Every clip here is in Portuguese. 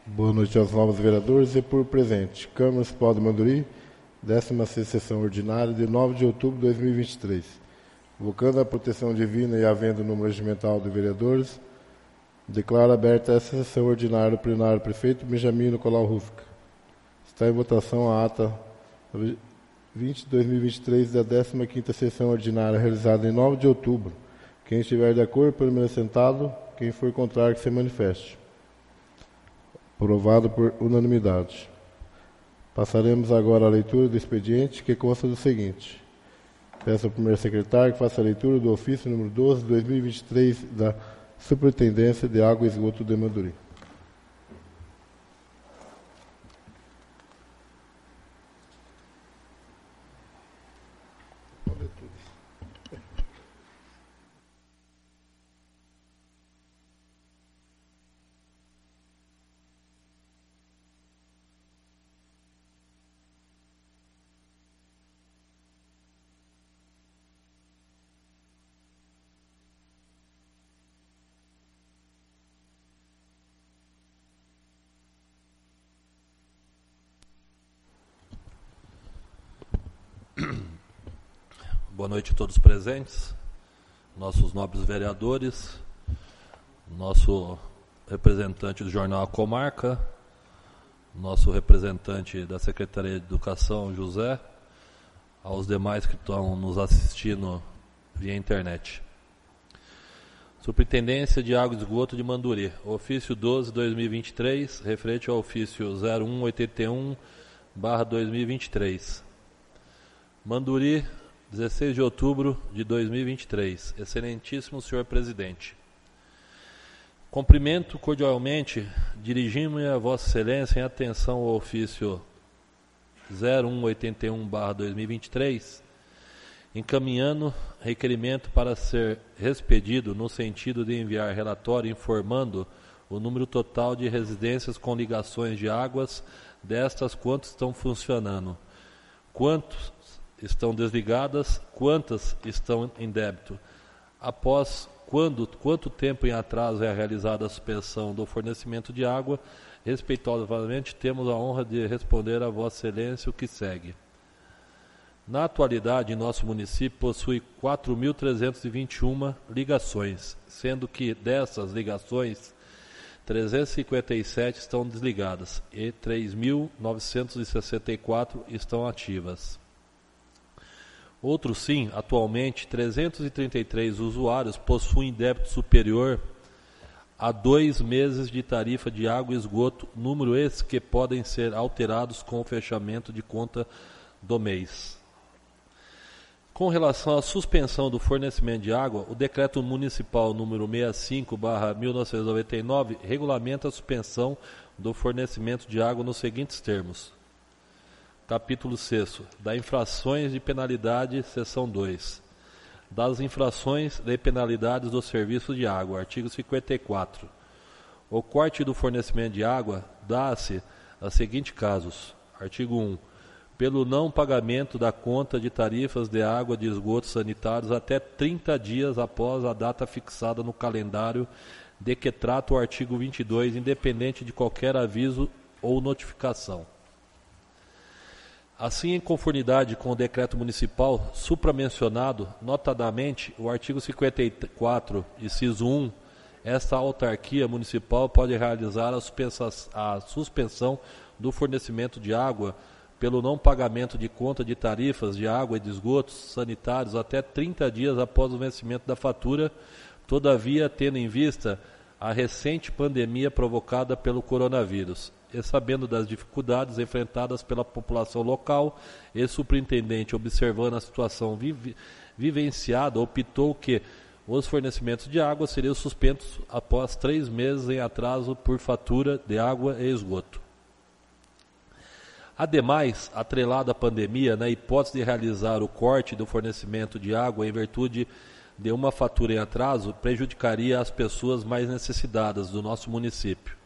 Boa noite aos novos vereadores e por presente. Câmara Municipal de Manduri, 16ª sessão ordinária de 9 de outubro de 2023. Invocando a proteção divina e havendo o número regimental de vereadores, declaro aberta essa sessão ordinária do plenário prefeito Benjamin Nicolau Rufka. Está em votação a ata 20 de 2023 da 15ª sessão ordinária realizada em 9 de outubro. Quem estiver de acordo, permaneça sentado. Quem for contrário, que se manifeste. Aprovado por unanimidade. Passaremos agora à leitura do expediente, que consta do seguinte. Peço ao primeiro secretário que faça a leitura do ofício número 12 de 2023 da Superintendência de Água e Esgoto de Manduri. Boa noite a todos presentes, nossos nobres vereadores, nosso representante do jornal A Comarca, nosso representante da Secretaria de Educação, José, aos demais que estão nos assistindo via internet. Superintendência de Água e Esgoto de Manduri, ofício 12/2023, referente ao ofício 0181/2023. Manduri, 16 de outubro de 2023. Excelentíssimo senhor presidente. Cumprimento cordialmente, dirigimos-me a Vossa Excelência em atenção ao ofício 0181/2023, encaminhando requerimento para ser expedido no sentido de enviar relatório informando o número total de residências com ligações de águas, destas quantas estão funcionando, quantos estão desligadas, quantas estão em débito, após quanto tempo em atraso é realizada a suspensão do fornecimento de água. Respeitosamente, temos a honra de responder a Vossa Excelência o que segue. Na atualidade, nosso município possui 4.321 ligações, sendo que dessas ligações, 357 estão desligadas e 3.964 estão ativas. Outro sim, atualmente, 333 usuários possuem débito superior a 2 meses de tarifa de água e esgoto, número esse que podem ser alterados com o fechamento de conta do mês. Com relação à suspensão do fornecimento de água, o Decreto Municipal número 65/1999 regulamenta a suspensão do fornecimento de água nos seguintes termos. Capítulo 6º, da infrações de penalidade, seção 2. Das infrações de penalidades do serviço de água, artigo 54. O corte do fornecimento de água dá-se a seguintes casos. Artigo 1. Pelo não pagamento da conta de tarifas de água de esgotos sanitários até 30 dias após a data fixada no calendário de que trata o artigo 22, independente de qualquer aviso ou notificação. Assim, em conformidade com o decreto municipal supramencionado, notadamente o artigo 54, inciso 1, esta autarquia municipal pode realizar a suspensão do fornecimento de água pelo não pagamento de conta de tarifas de água e de esgotos sanitários até 30 dias após o vencimento da fatura, todavia tendo em vista a recente pandemia provocada pelo coronavírus, e sabendo das dificuldades enfrentadas pela população local, e superintendente, observando a situação vivenciada, optou que os fornecimentos de água seriam suspensos após 3 meses em atraso por fatura de água e esgoto. Ademais, atrelado à pandemia, na hipótese de realizar o corte do fornecimento de água em virtude de uma fatura em atraso, prejudicaria as pessoas mais necessitadas do nosso município.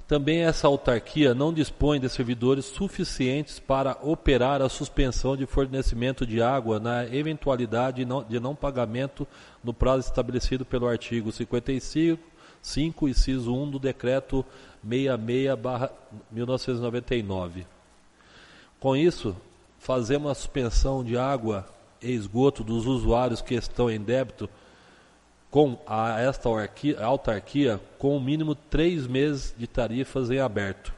Também essa autarquia não dispõe de servidores suficientes para operar a suspensão de fornecimento de água na eventualidade de não pagamento no prazo estabelecido pelo artigo 55, 5, inciso 1 do Decreto 66/1999. Com isso, fazemos a suspensão de água e esgoto dos usuários que estão em débito com esta autarquia com o mínimo 3 meses de tarifas em aberto.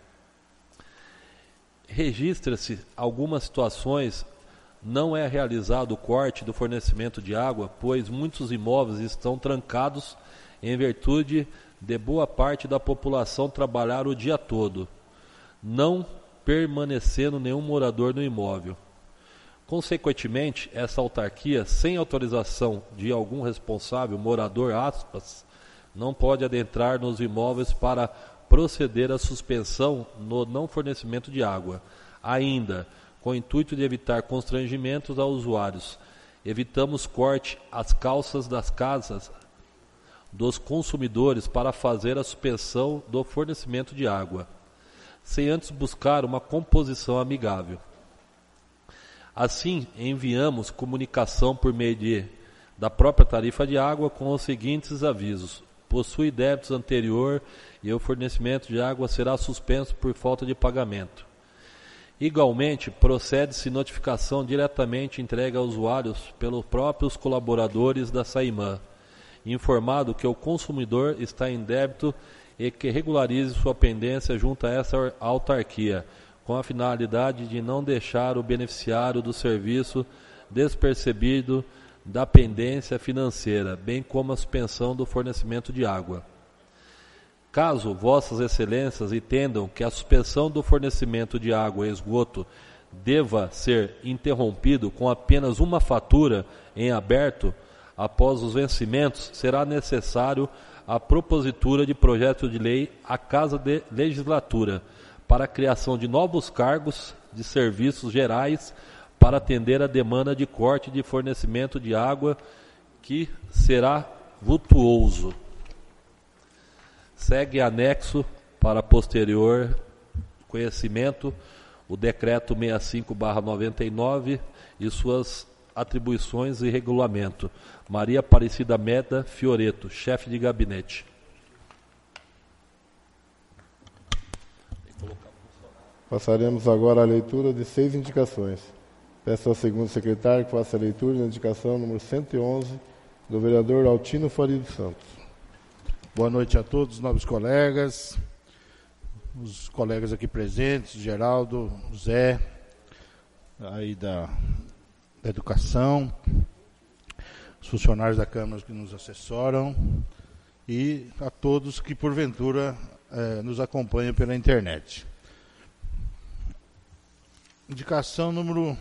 Registra-se algumas situações, não é realizado o corte do fornecimento de água, pois muitos imóveis estão trancados em virtude de boa parte da população trabalhar o dia todo, não permanecendo nenhum morador no imóvel. Consequentemente, essa autarquia, sem autorização de algum responsável, morador, aspas, não pode adentrar nos imóveis para proceder à suspensão no não fornecimento de água. Ainda, com o intuito de evitar constrangimentos aos usuários, evitamos corte às calças das casas dos consumidores para fazer a suspensão do fornecimento de água, sem antes buscar uma composição amigável. Assim, enviamos comunicação por meio da própria tarifa de água com os seguintes avisos: possui débitos anterior e o fornecimento de água será suspenso por falta de pagamento. Igualmente, procede-se notificação diretamente entregue a usuários pelos próprios colaboradores da SAIMAN, informado que o consumidor está em débito e que regularize sua pendência junto a essa autarquia, com a finalidade de não deixar o beneficiário do serviço despercebido da pendência financeira, bem como a suspensão do fornecimento de água. Caso vossas excelências entendam que a suspensão do fornecimento de água e esgoto deva ser interrompido com apenas uma fatura em aberto, após os vencimentos, será necessário a propositura de projeto de lei à Casa de Legislatura para a criação de novos cargos de serviços gerais para atender a demanda de corte de fornecimento de água, que será vultuoso. Segue anexo para posterior conhecimento o Decreto 65/99 e suas atribuições e regulamento. Maria Aparecida Meda Fioreto, chefe de gabinete. Passaremos agora à leitura de 6 indicações. Peço ao segundo secretário que faça a leitura da indicação número 111 do vereador Altino Faria dos Santos. Boa noite a todos, nobres colegas, os colegas aqui presentes, Geraldo, Zé, aí da Educação, os funcionários da Câmara que nos assessoram e a todos que porventura nos acompanham pela internet. Indicação número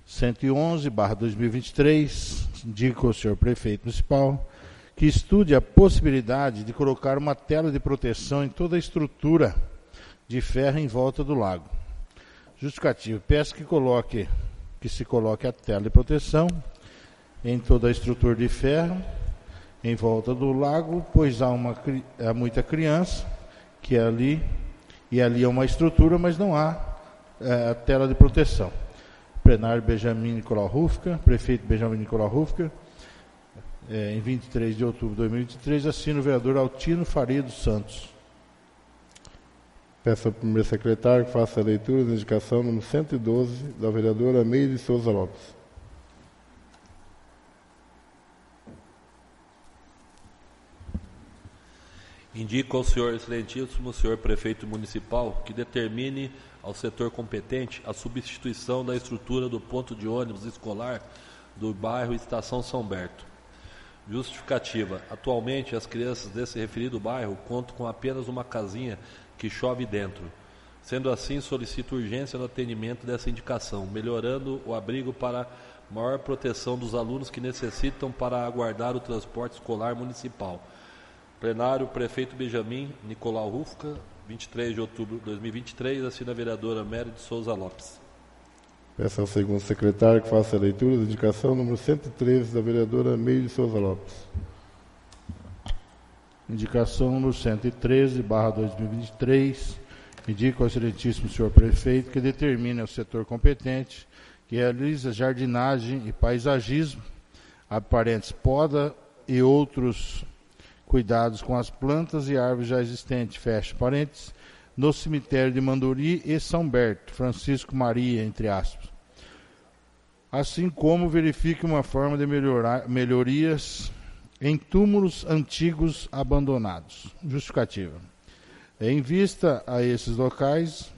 111/2023, indica ao senhor prefeito municipal que estude a possibilidade de colocar uma tela de proteção em toda a estrutura de ferro em volta do lago. Justificativo, peço que se coloque a tela de proteção em toda a estrutura de ferro em volta do lago, pois há muita criança que é ali, e ali é uma estrutura, mas não há a tela de proteção. Plenário Benjamin Nicolau Rufka, prefeito Benjamin Nicolau Rufka, em 23 de outubro de 2023, assina o vereador Altino Faria dos Santos. Peço ao primeiro secretário que faça a leitura da indicação número 112 da vereadora Meire Souza Lopes. Indico ao senhor excelentíssimo senhor prefeito municipal que determine ao setor competente a substituição da estrutura do ponto de ônibus escolar do bairro Estação São Berto. Justificativa. Atualmente, as crianças desse referido bairro contam com apenas uma casinha que chove dentro. Sendo assim, solicito urgência no atendimento dessa indicação, melhorando o abrigo para maior proteção dos alunos que necessitam para aguardar o transporte escolar municipal. Plenário, prefeito Benjamin Nicolau Rufka, 23 de outubro de 2023, assina a vereadora Mary de Souza Lopes. Peço ao segundo secretário que faça a leitura da indicação número 113 da vereadora Meire de Souza Lopes. Indicação número 113/2023, indico ao excelentíssimo senhor prefeito que determine ao setor competente que realiza jardinagem e paisagismo, poda e outros cuidados com as plantas e árvores já existentes, fecha parênteses, no cemitério de Manduri e São Berto, Francisco Maria, entre aspas. Assim como verifique uma forma de melhorias em túmulos antigos abandonados. Justificativa. Em visita a esses locais,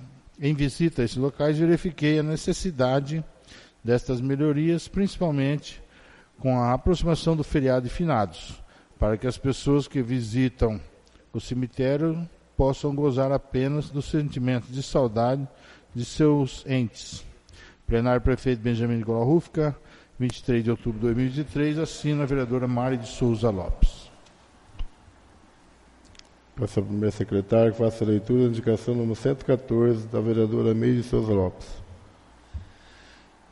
verifiquei a necessidade destas melhorias, principalmente com a aproximação do feriado de finados, para que as pessoas que visitam o cemitério possam gozar apenas do sentimento de saudade de seus entes. Plenário Prefeito Benjamin Nicolau Rufka, 23 de outubro de 2023, assina a vereadora Mari de Souza Lopes. Peço ao primeiro secretário que faça a leitura da indicação número 114 da vereadora Meire de Souza Lopes.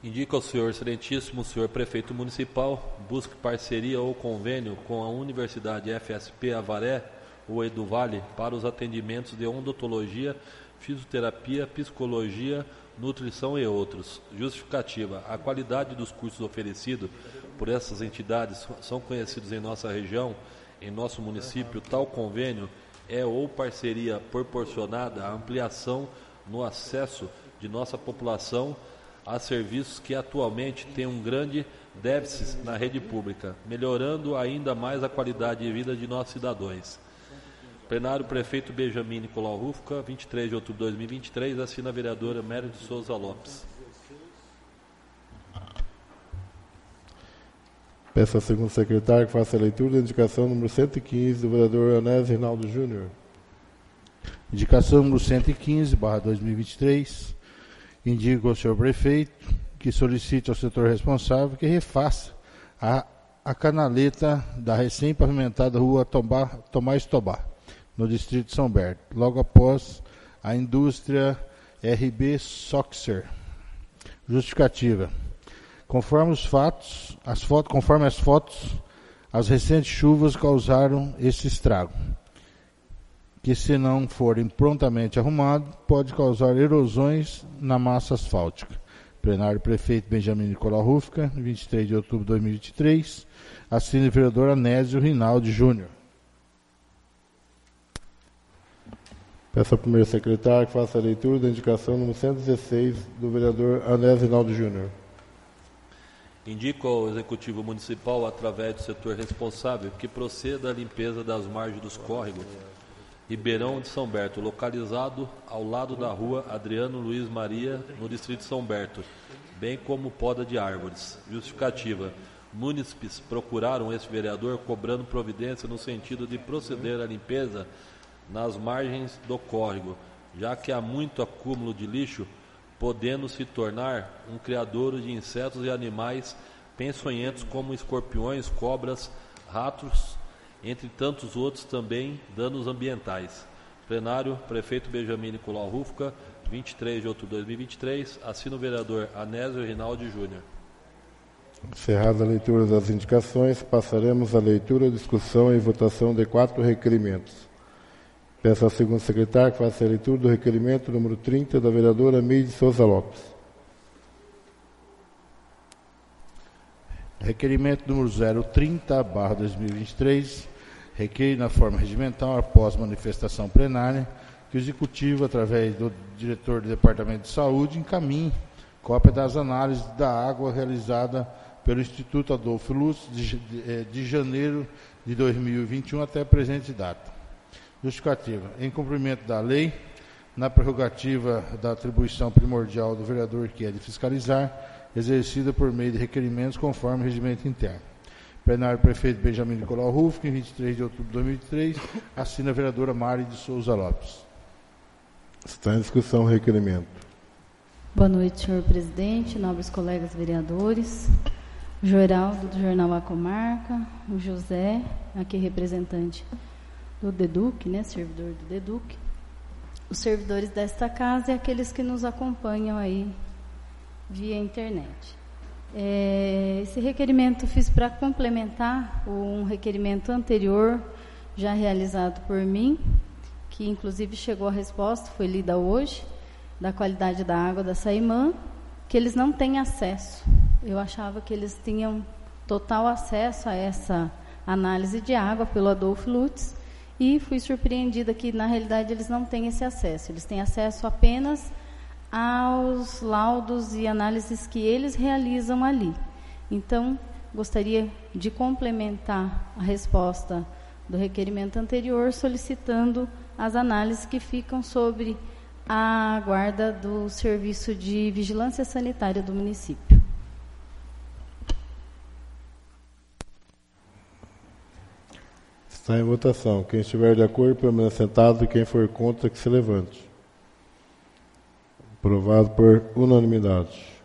Indica ao senhor excelentíssimo, senhor prefeito municipal, busque parceria ou convênio com a Universidade FSP Avaré ou Eduvale para os atendimentos de odontologia, fisioterapia, psicologia, nutrição e outros. Justificativa. A qualidade dos cursos oferecidos por essas entidades são conhecidos em nossa região, em nosso município. Tal convênio é ou parceria proporcionada à ampliação no acesso de nossa população a serviços que atualmente têm um grande déficit na rede pública, melhorando ainda mais a qualidade de vida de nossos cidadãos. Plenário Prefeito Benjamin Nicolau Rufka, 23 de outubro de 2023, assina a vereadora Mary de Souza Lopes. Peço ao segundo secretário que faça a leitura da indicação número 115 do vereador Anésio Reinaldo Júnior. Indicação número 115/2023. Indico ao senhor prefeito que solicite ao setor responsável que refaça a canaleta da recém-pavimentada rua Tomás Tobá, no distrito de São Berto, logo após a indústria RB Soxer. Justificativa. Conforme as fotos, as recentes chuvas causaram esse estrago, que se não forem prontamente arrumados, pode causar erosões na massa asfáltica. Plenário Prefeito Benjamin Nicolau Rufka, 23 de outubro de 2023, assina o vereador Anésio Reinaldo Júnior. Peço ao primeiro secretário que faça a leitura da indicação número 116 do vereador Anésio Reinaldo Júnior. Indico ao Executivo Municipal, através do setor responsável, que proceda à limpeza das margens dos córregos Ribeirão de São Berto, localizado ao lado da rua Adriano Luiz Maria, no distrito de São Berto, bem como poda de árvores. Justificativa. Munícipes procuraram esse vereador cobrando providência no sentido de proceder à limpeza nas margens do córrego, já que há muito acúmulo de lixo, podendo se tornar um criadouro de insetos e animais peçonhentos como escorpiões, cobras, ratos, entre tantos outros, também danos ambientais. Plenário, Prefeito Benjamin Nicolau Rufka, 23 de outubro de 2023, assina o vereador Anésio Reinaldo Júnior. Encerrada a leitura das indicações, passaremos à leitura, discussão e votação de 4 requerimentos. Peço ao segundo secretário que faça a leitura do requerimento número 30 da vereadora Meire de Souza Lopes. Requerimento número 030/2023, requer na forma regimental, após manifestação plenária, que o Executivo, através do diretor do Departamento de Saúde, encaminhe cópia das análises da água realizada pelo Instituto Adolfo Lutz de janeiro de 2021 até a presente data. Justificativa. Em cumprimento da lei, na prerrogativa da atribuição primordial do vereador, que é de fiscalizar, exercida por meio de requerimentos conforme o regimento interno. Plenário Prefeito Benjamin Nicolau Rufka, em 23 de outubro de 2003, assina a vereadora Mari de Souza Lopes. Está em discussão o requerimento. Boa noite, senhor presidente, nobres colegas vereadores, o Geraldo do Jornal A Comarca, o José, aqui representante do DEDUC, né, servidor do DEDUC, os servidores desta casa e aqueles que nos acompanham aí via internet. Esse requerimento fiz para complementar um requerimento anterior, já realizado por mim, que inclusive chegou a resposta, foi lida hoje, da qualidade da água da Saimã, que eles não têm acesso. Eu achava que eles tinham total acesso a essa análise de água pelo Adolfo Lutz, e fui surpreendida que, na realidade, eles não têm esse acesso. Eles têm acesso apenas aos laudos e análises que eles realizam ali. Então, gostaria de complementar a resposta do requerimento anterior, solicitando as análises que ficam sobre a guarda do Serviço de Vigilância Sanitária do município. Está em votação. Quem estiver de acordo, permaneça sentado, e quem for contra, que se levante. Aprovado por unanimidade.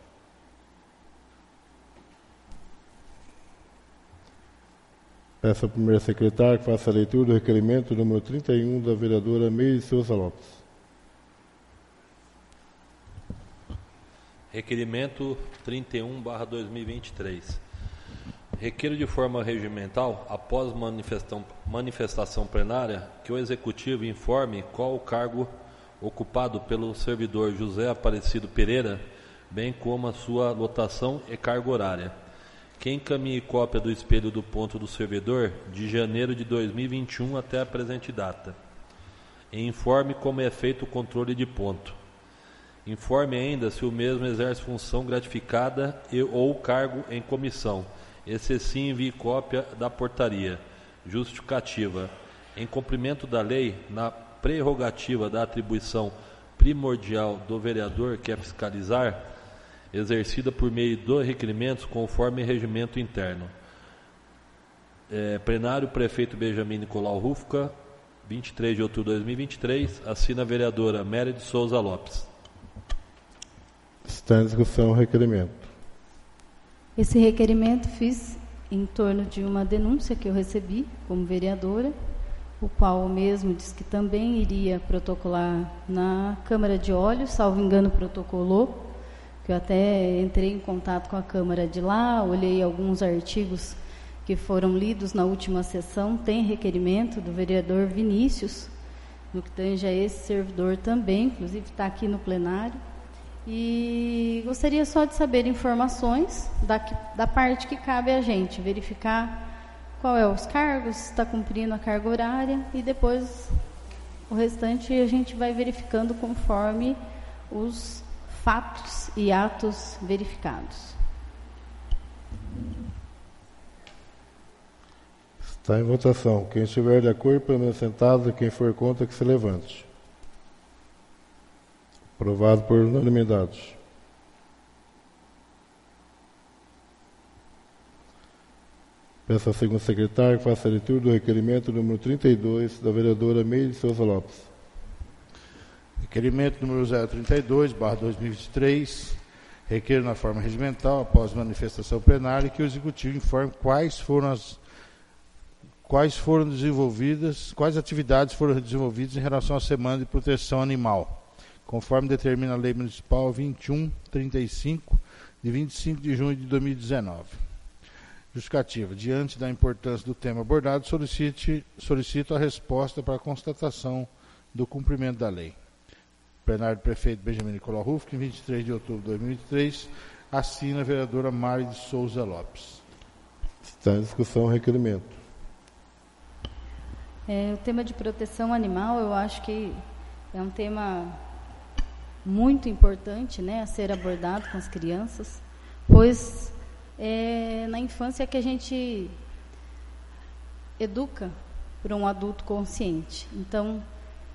Peço ao primeiro secretário que faça a leitura do requerimento número 31 da vereadora Meire Souza Lopes. Requerimento 31/2023. Requeiro de forma regimental, após manifestação plenária, que o Executivo informe qual o cargo ocupado pelo servidor José Aparecido Pereira, bem como a sua lotação e carga horária. Que encaminhe cópia do espelho do ponto do servidor de janeiro de 2021 até a presente data. E informe como é feito o controle de ponto. Informe ainda se o mesmo exerce função gratificada ou cargo em comissão. E se sim, envie cópia da portaria. Justificativa. Em cumprimento da lei, na prerrogativa da atribuição primordial do vereador, que é fiscalizar, exercida por meio de requerimentos conforme regimento interno. Plenário, prefeito Benjamin Nicolau Rufka, 23 de outubro de 2023, assina a vereadora Meire de Souza Lopes. Está em discussão o requerimento. Esse requerimento fiz em torno de uma denúncia que eu recebi como vereadora, o qual o mesmo disse que também iria protocolar na Câmara de Olhos, salvo engano protocolou, que eu até entrei em contato com a Câmara de lá, olhei alguns artigos que foram lidos na última sessão, tem requerimento do vereador Vinícius, no que tange a esse servidor também, inclusive está aqui no plenário, e gostaria só de saber informações da parte que cabe a gente, verificar qual é os cargos, se está cumprindo a carga horária, e depois o restante a gente vai verificando conforme os fatos e atos verificados. Está em votação. Quem estiver de acordo, permaneça sentado, e quem for contra, que se levante. Aprovado por unanimidade. Peço ao segundo secretário que faça a leitura do requerimento número 32 da vereadora Meire de Souza Lopes. Requerimento número 032/2023, requer na forma regimental, após manifestação plenária, que o Executivo informe quais atividades foram desenvolvidas em relação à Semana de Proteção Animal, conforme determina a Lei Municipal 2135, de 25 de junho de 2019. Justificativa. Diante da importância do tema abordado, solicito a resposta para a constatação do cumprimento da lei. Plenário do prefeito Benjamin Nicolau Rufka, em 23 de outubro de 2003, assina a vereadora Meire de Souza Lopes. Está em discussão o requerimento. O tema de proteção animal, eu acho que é um tema muito importante, né, a ser abordado com as crianças, pois é na infância que a gente educa para um adulto consciente. Então,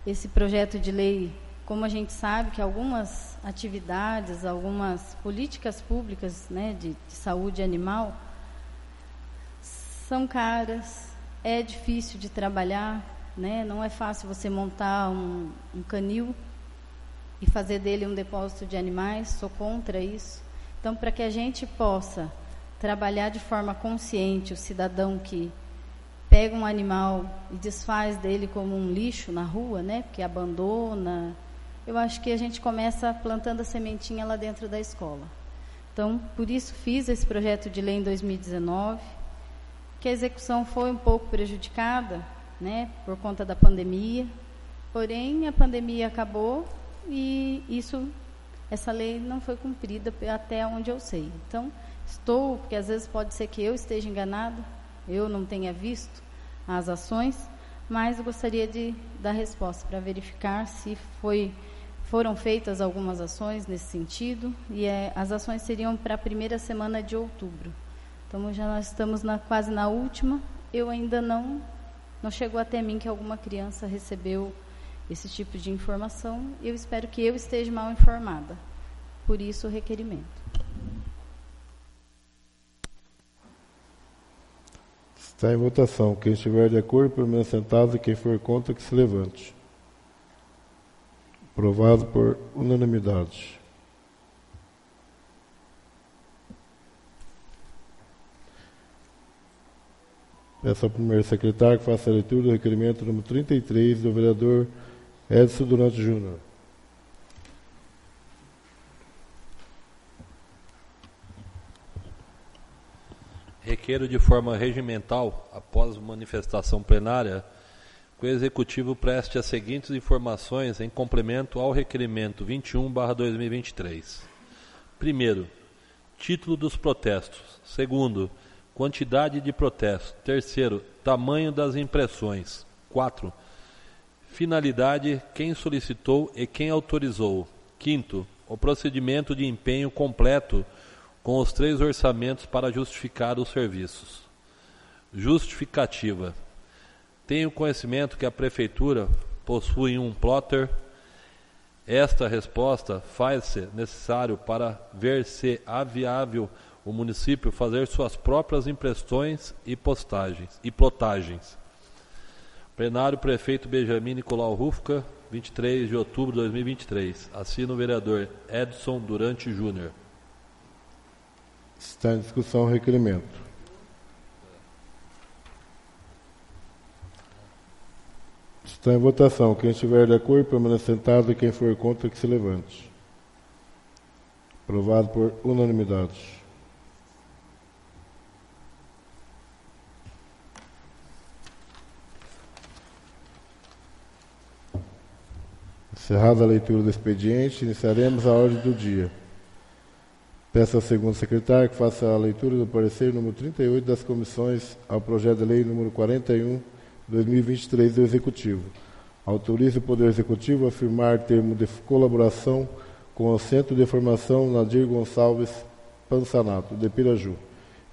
esse projeto de lei, como a gente sabe que algumas atividades, algumas políticas públicas, né, de saúde animal são caras, é difícil de trabalhar, né, não é fácil você montar um canil e fazer dele um depósito de animais, sou contra isso. Então, para que a gente possa trabalhar de forma consciente o cidadão que pega um animal e desfaz dele como um lixo na rua, né, porque abandona, eu acho que a gente começa plantando a sementinha lá dentro da escola. Então, por isso fiz esse projeto de lei em 2019, que a execução foi um pouco prejudicada, né, por conta da pandemia, porém a pandemia acabou e essa lei não foi cumprida até onde eu sei. Então, porque às vezes pode ser que eu esteja enganada, eu não tenha visto as ações, mas eu gostaria de dar resposta para verificar se foram feitas algumas ações nesse sentido, e as ações seriam para a primeira semana de outubro. Então, nós estamos quase na última, eu ainda não chegou até mim que alguma criança recebeu esse tipo de informação, e eu espero que eu esteja mal informada. Por isso, o requerimento. Está em votação. Quem estiver de acordo, permaneça sentado, e quem for contra, que se levante. Aprovado por unanimidade. Peço ao primeiro secretário que faça a leitura do requerimento número 33 do vereador Edson Durante Júnior. Requeiro de forma regimental, após manifestação plenária, que o Executivo preste as seguintes informações em complemento ao requerimento 21/2023. Primeiro, título dos protestos. Segundo, quantidade de protestos. Terceiro, tamanho das impressões. 4. Finalidade, quem solicitou e quem autorizou. Quinto, o procedimento de empenho completo com os 3 orçamentos para justificar os serviços. Justificativa. Tenho conhecimento que a Prefeitura possui um plotter. Esta resposta faz-se necessário para ver se é viável o município fazer suas próprias impressões e plotagens. Plenário Prefeito Benjamin Nicolau Rufka, 23 de outubro de 2023. Assina o vereador Edson Durante Júnior. Está em discussão o requerimento. Está em votação. Quem estiver de acordo, permaneça sentado, e quem for contra, que se levante. Aprovado por unanimidade. Encerrada a leitura do expediente, iniciaremos a ordem do dia. Peço ao segundo secretário que faça a leitura do parecer número 38 das comissões ao projeto de lei número 41/2023 do Executivo. Autorize o Poder Executivo a firmar termo de colaboração com o Centro de Formação Nadir Gonçalves Pansanato, de Piraju,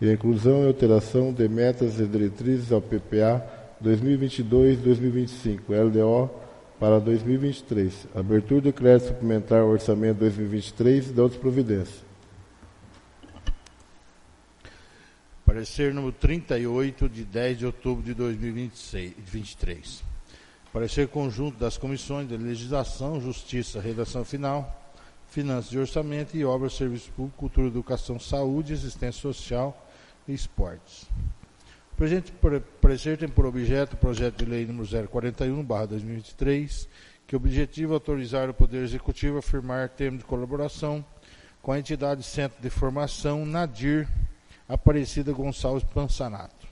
e a inclusão e alteração de metas e diretrizes ao PPA 2022-2025, LDO, para 2023. Abertura de crédito suplementar ao orçamento 2023 e de outras providências. Parecer número 38, de 10 de outubro de 2023. Parecer conjunto das comissões de Legislação, Justiça, Redação Final, Finanças e Orçamento e Obras, Serviço Público, Cultura, Educação, Saúde, Assistência Social e Esportes. O presente parecer tem por objeto o projeto de lei número 041/2023, que objetiva autorizar o Poder Executivo a firmar termo de colaboração com a entidade Centro de Formação Nadir Aparecida Gonçalves Pansanato,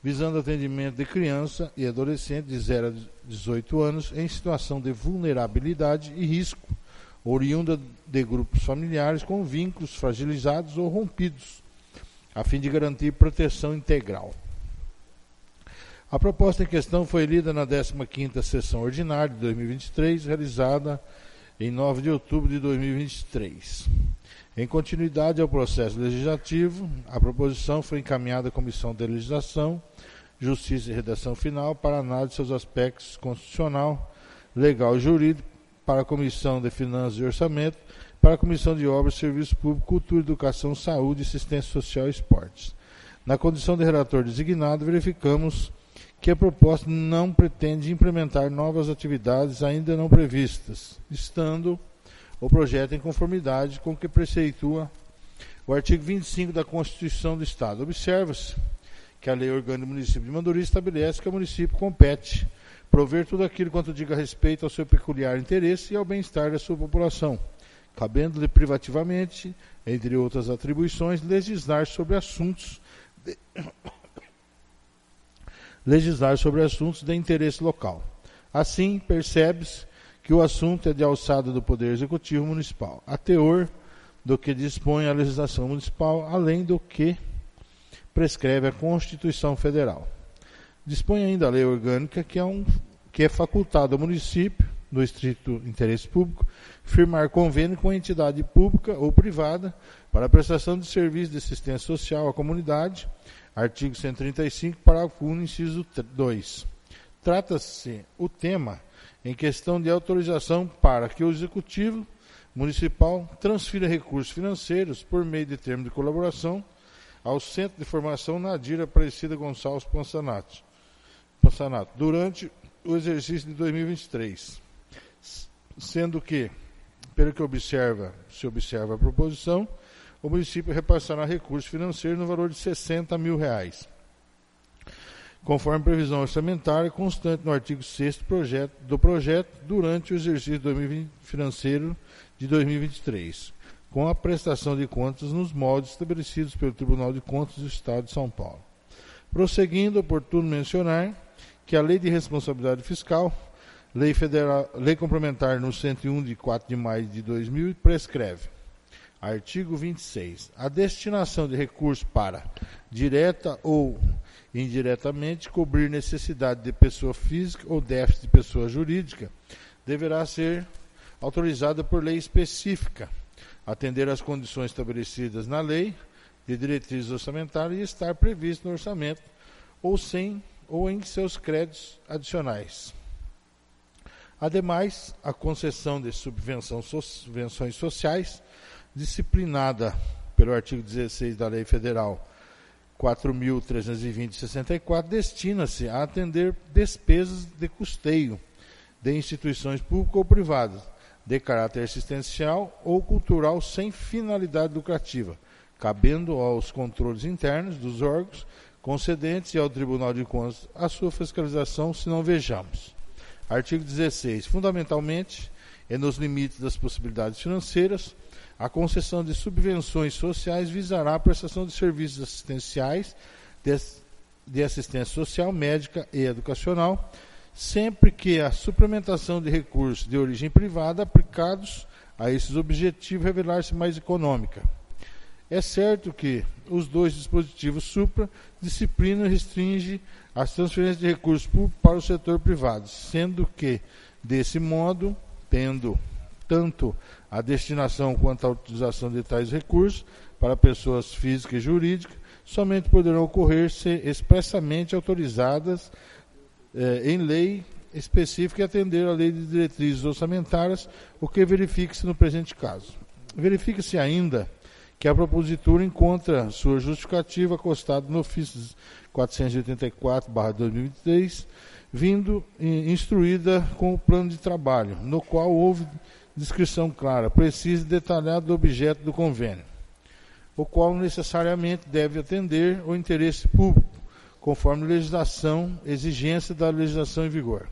visando atendimento de criança e adolescente de 0 a 18 anos em situação de vulnerabilidade e risco, oriunda de grupos familiares com vínculos fragilizados ou rompidos, a fim de garantir proteção integral. A proposta em questão foi lida na 15ª sessão ordinária de 2023, realizada em 9 de outubro de 2023. Em continuidade ao processo legislativo, a proposição foi encaminhada à Comissão de Legislação, Justiça e Redação Final para análise de seus aspectos constitucional, legal e jurídico, para a Comissão de Finanças e Orçamento, para a Comissão de Obras, Serviço Público, Cultura, Educação, Saúde, Assistência Social e Esportes. Na condição de relator designado, verificamos que a proposta não pretende implementar novas atividades ainda não previstas, estando o projeto em conformidade com o que preceitua o artigo 25 da Constituição do Estado. Observa-se que a Lei Orgânica do Município de Manduri estabelece que ao município compete prover tudo aquilo quanto diga respeito ao seu peculiar interesse e ao bem-estar da sua população, cabendo-lhe privativamente, entre outras atribuições, legislar sobre assuntos de interesse local. Assim, percebe-se que o assunto é de alçada do Poder Executivo Municipal, a teor do que dispõe a legislação municipal, além do que prescreve a Constituição Federal. Dispõe ainda a lei orgânica que é facultado ao município, no estrito interesse público, firmar convênio com entidade pública ou privada para a prestação de serviço de assistência social à comunidade, artigo 135, parágrafo 1, inciso 2. Trata-se o tema em questão de autorização para que o Executivo Municipal transfira recursos financeiros por meio de termo de colaboração ao Centro de Formação Nadir Aparecida Gonçalves Ponsanato, durante o exercício de 2023. Sendo que, pelo que se observa a proposição, o município repassará recursos financeiros no valor de R$60 mil, conforme previsão orçamentária constante no artigo 6º do projeto, durante o exercício financeiro de 2023, com a prestação de contas nos moldes estabelecidos pelo Tribunal de Contas do Estado de São Paulo. Prosseguindo, é oportuno mencionar que a Lei de Responsabilidade Fiscal, Lei Complementar no 101 de 4 de maio de 2000, prescreve. Artigo 26. A destinação de recursos para, direta ou indiretamente, cobrir necessidade de pessoa física ou déficit de pessoa jurídica deverá ser autorizada por lei específica, atender às condições estabelecidas na lei de diretrizes orçamentárias e estar previsto no orçamento ou em seus créditos adicionais. Ademais, a concessão de subvenções sociais, disciplinada pelo artigo 16 da Lei Federal 4.320/64, destina-se a atender despesas de custeio de instituições públicas ou privadas, de caráter assistencial ou cultural sem finalidade lucrativa, cabendo aos controles internos dos órgãos concedentes e ao Tribunal de Contas a sua fiscalização, se não vejamos. Artigo 16. Fundamentalmente, e nos limites das possibilidades financeiras, a concessão de subvenções sociais visará a prestação de serviços assistenciais de assistência social, médica e educacional, sempre que a suplementação de recursos de origem privada aplicados a esses objetivos revelar-se mais econômica. É certo que os dois dispositivos supra disciplinam e restringem as transferências de recursos públicos para o setor privado, sendo que, desse modo, tendo tanto a destinação quanto a utilização de tais recursos para pessoas físicas e jurídicas, somente poderão ocorrer se expressamente autorizadas em lei específica e atender à lei de diretrizes orçamentárias, o que verifique-se no presente caso. Verifica-se ainda que a propositura encontra sua justificativa acostada no ofício 484/2023, vindo instruída com o plano de trabalho, no qual houve descrição clara, precisa e detalhada do objeto do convênio, o qual necessariamente deve atender o interesse público, conforme exigência da legislação em vigor.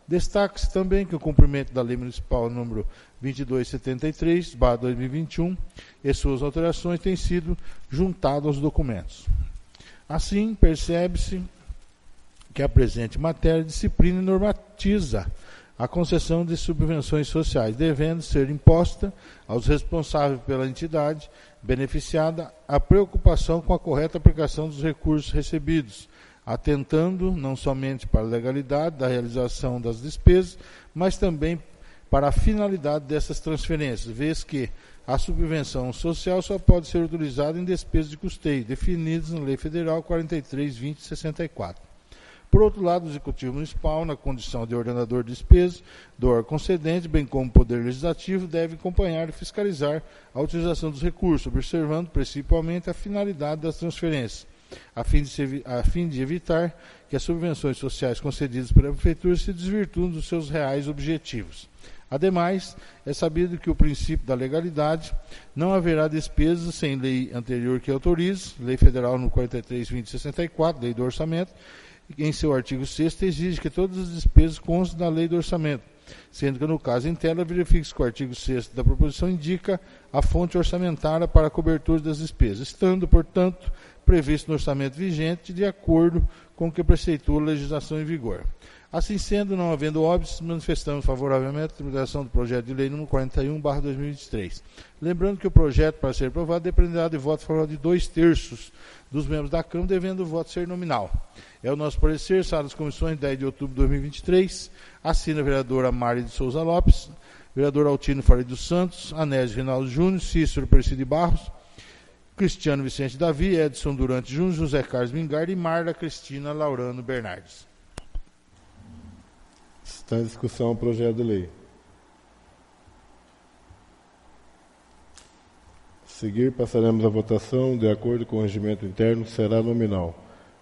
Destaca-se também que o cumprimento da Lei Municipal número 2273/2021 e suas alterações têm sido juntado aos documentos. Assim, percebe-se que a presente matéria disciplina e normatiza a concessão de subvenções sociais, devendo ser imposta aos responsáveis pela entidade beneficiada a preocupação com a correta aplicação dos recursos recebidos, atentando não somente para a legalidade da realização das despesas, mas também para a finalidade dessas transferências, vez que a subvenção social só pode ser utilizada em despesas de custeio, definidas na Lei Federal 43.20/64. Por outro lado, o Executivo Municipal, na condição de ordenador de despesas do órgão concedente, bem como o Poder Legislativo, deve acompanhar e fiscalizar a utilização dos recursos, observando principalmente a finalidade das transferências, a fim de evitar que as subvenções sociais concedidas pela Prefeitura se desvirtuem dos seus reais objetivos. Ademais, é sabido que o princípio da legalidade não haverá despesas sem lei anterior que autorize, Lei Federal no 43.20/64, Lei do Orçamento, em seu artigo 6º, exige que todas as despesas constem na Lei do Orçamento, sendo que, no caso em tela, verifique-se que o artigo 6º da proposição indica a fonte orçamentária para a cobertura das despesas, estando, portanto, previsto no orçamento vigente de acordo com o que preceitua a legislação em vigor. Assim sendo, não havendo óbitos, manifestamos favoravelmente a tramitação do projeto de lei número 41/2023. Lembrando que o projeto, para ser aprovado, dependerá de voto favorável de 2/3 dos membros da Câmara, devendo o voto ser nominal. É o nosso parecer, sala das comissões, 10 de outubro de 2023. Assina a vereadora Mari de Souza Lopes, vereador Altino Faria dos Santos, Anésio Reinaldo Júnior, Cícero Percy de Barros, Cristiano Vicente Davi, Edson Durante Júnior, José Carlos Mingardi e Marla Cristina Laurano Bernardes. Está em discussão o projeto de lei. A seguir, passaremos a votação. De acordo com o regimento interno, será nominal.